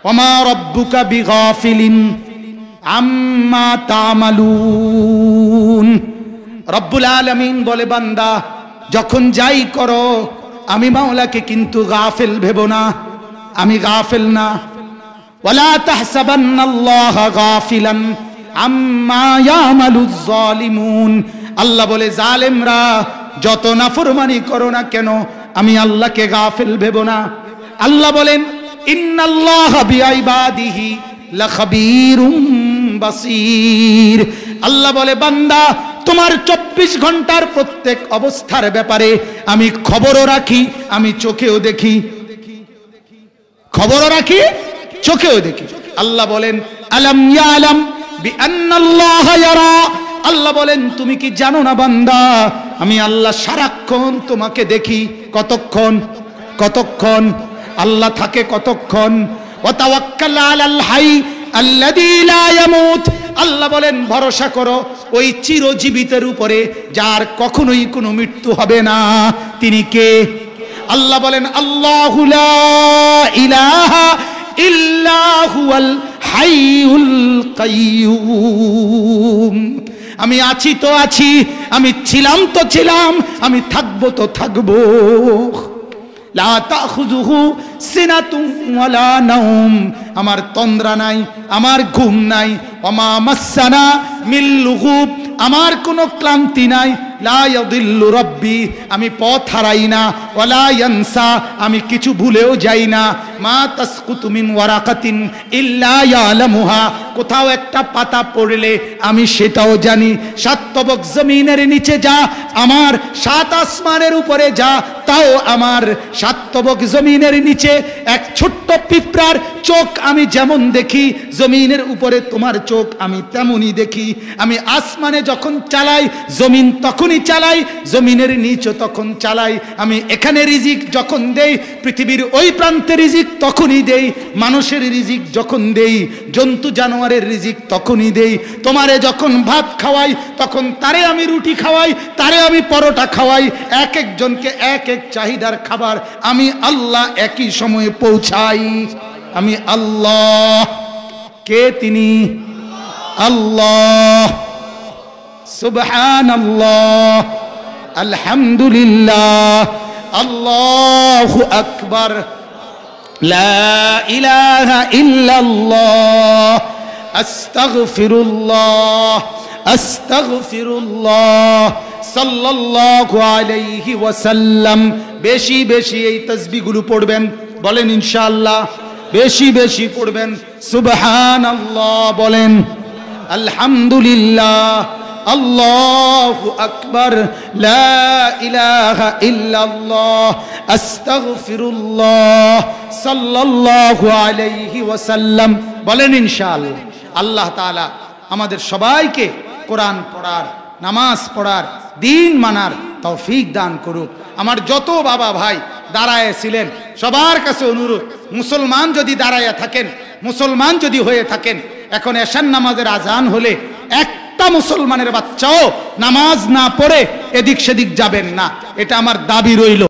ওমা রব্বুকা বিগাফিলিন আম্মা তামালুন। রব্বুল আলামিন বলে, বান্দা যখন যাই করো, আমি মাওলাকে কিন্তু গাফিল ভেবো না, আমি গাফিল না। ওয়ালা তাহসাবান্নাল্লাহা গাফিলান আম্মা ইয়ামালুজ জালিমুন। আল্লাহ বলে, জালেমরা যত নাফরমানি করো না কেন, আমি আল্লাহকে গাফিল ভেবো না। আল্লাহ বলেন, ইন্নাল্লাহা বিইবাদিহি লাখাবীরুম বাসীর। আল্লাহ বলে, বান্দা তোমার 24 ঘন্টার প্রত্যেক অবস্থার ব্যাপারে আমি খবরও রাখি, আমি চোখেও দেখি। খবরও রাখি, চোখেও দেখি। আল্লাহ বলেন, আলাম ইয়ালাম বিআন্নাল্লাহা ইয়ারা। আল্লাহ বলেন, তুমি কি জানো না বান্দা, আমি আল্লাহ সারাক্ষণ তোমাকে দেখি। কতক্ষণ? কতক্ষণ? আল্লাহ থাকে কতক্ষণ? ওয়া তাওয়াক্কাল আলাল হাই আল্লাযী লা ইয়ামুত। আল্লাহ বলেন, ভরসা করো ওই চিরজীবিতের উপরে, যার কখনোই কোনো মৃত্যু হবে না। তিনি কে? আল্লাহ বলেন, আল্লাহু লা ইলাহা ইল্লা হুয়াল হাইয়ুল কাইয়্যুম। আমি আছি তো আছি, আমি ছিলাম তো ছিলাম, আমি থাকবো তো থাকবো। লা তাখুযুহু সিনাতুন ওয়ালা নাওম। আমার তন্দ্রা নাই, আমার ঘুম নাই। ওমা মাসসানা মিন লুগুব। আমার কোনো ক্লান্তি নাই। লা ইয়াদিল্লু রাব্বি। আমি পথ হারাই না। ওয়ালা ইয়ানসা। আমি কিছু ভুলেও যাই না। মা তাসকুতু মিন ওয়ারাকাতিন ইল্লা ইয়ালামুহা। কোথাও একটা পাতা পড়লে আমি সেটাও জানি। 7 তবক জমিনের নিচে যা, আমার 7 আসমানের উপরে যা, তাও আমার। 7 তবক জমিনের নিচে এক ছোট্ট পিঁপড়ার চোখ আমি যেমন দেখি, জমিনের উপরে তোমার চোখ আমি তেমনই দেখি। আমি আসমানে যখন চালাই, জমিন তখনই চালাই, জমিনের নিচে তখন চালাই। আমি এখানে রিজিক যখন দেই, পৃথিবীর ওই প্রান্তে রিজিক তখনই দেই। মানুষের রিজিক যখন দেই, জন্তু জানোয়ারের রিজিক তখনই দেই। তোমারে যখন ভাত খাওয়াই, তখন তারে আমি রুটি খাওয়াই, তারে আমি পরোটা খাওয়াই। এক একজনকে এক এক চাহিদার খাবার আমি আল্লাহ একই সময়ে পৌঁছাই। আমি আল্লাহ। কে তিনি? আল্লাহ। সুবহানাল্লাহ, আলহামদুলিল্লাহ, আল্লাহু আকবার, লা ইলাহা ইল্লাল্লাহ, আস্তাগফিরুল্লাহ, আস্তাগফিরুল্লাহ, সাল্লাল্লাহু আলাইহি ওয়াসাল্লাম বেশি বেশি এই তাসবিহগুলো পড়বেন, বলেন ইনশাআল্লাহ। বেশি বেশি পড়বেন, সুবহানাল্লাহ বলেন, আলহামদুলিল্লাহ, আল্লাহু আকবার, লা ইলাহা ইল্লাল্লাহ, আস্তাগফিরুল্লাহ, সাল্লাল্লাহু আলাইহি ওয়াসাল্লাম বলেন ইনশাআল্লাহ। আল্লাহ তাআলা আমাদের সবাইকে কোরআন পড়ার, নামাজ পড়ার, দিন মানার তৌফিক দান করুক। আমার যত বাবা ভাই দাঁড়ায় ছিলেন সবার কাছে অনুরোধ, মুসলমান যদি দাঁড়ায় থাকেন, মুসলমান যদি হয়ে থাকেন, এখন এশার নামাজের আজান হলে একটা মুসলমানের বাচ্চাও নামাজ না পড়ে এদিক সেদিক যাবেন না, এটা আমার দাবি রইল।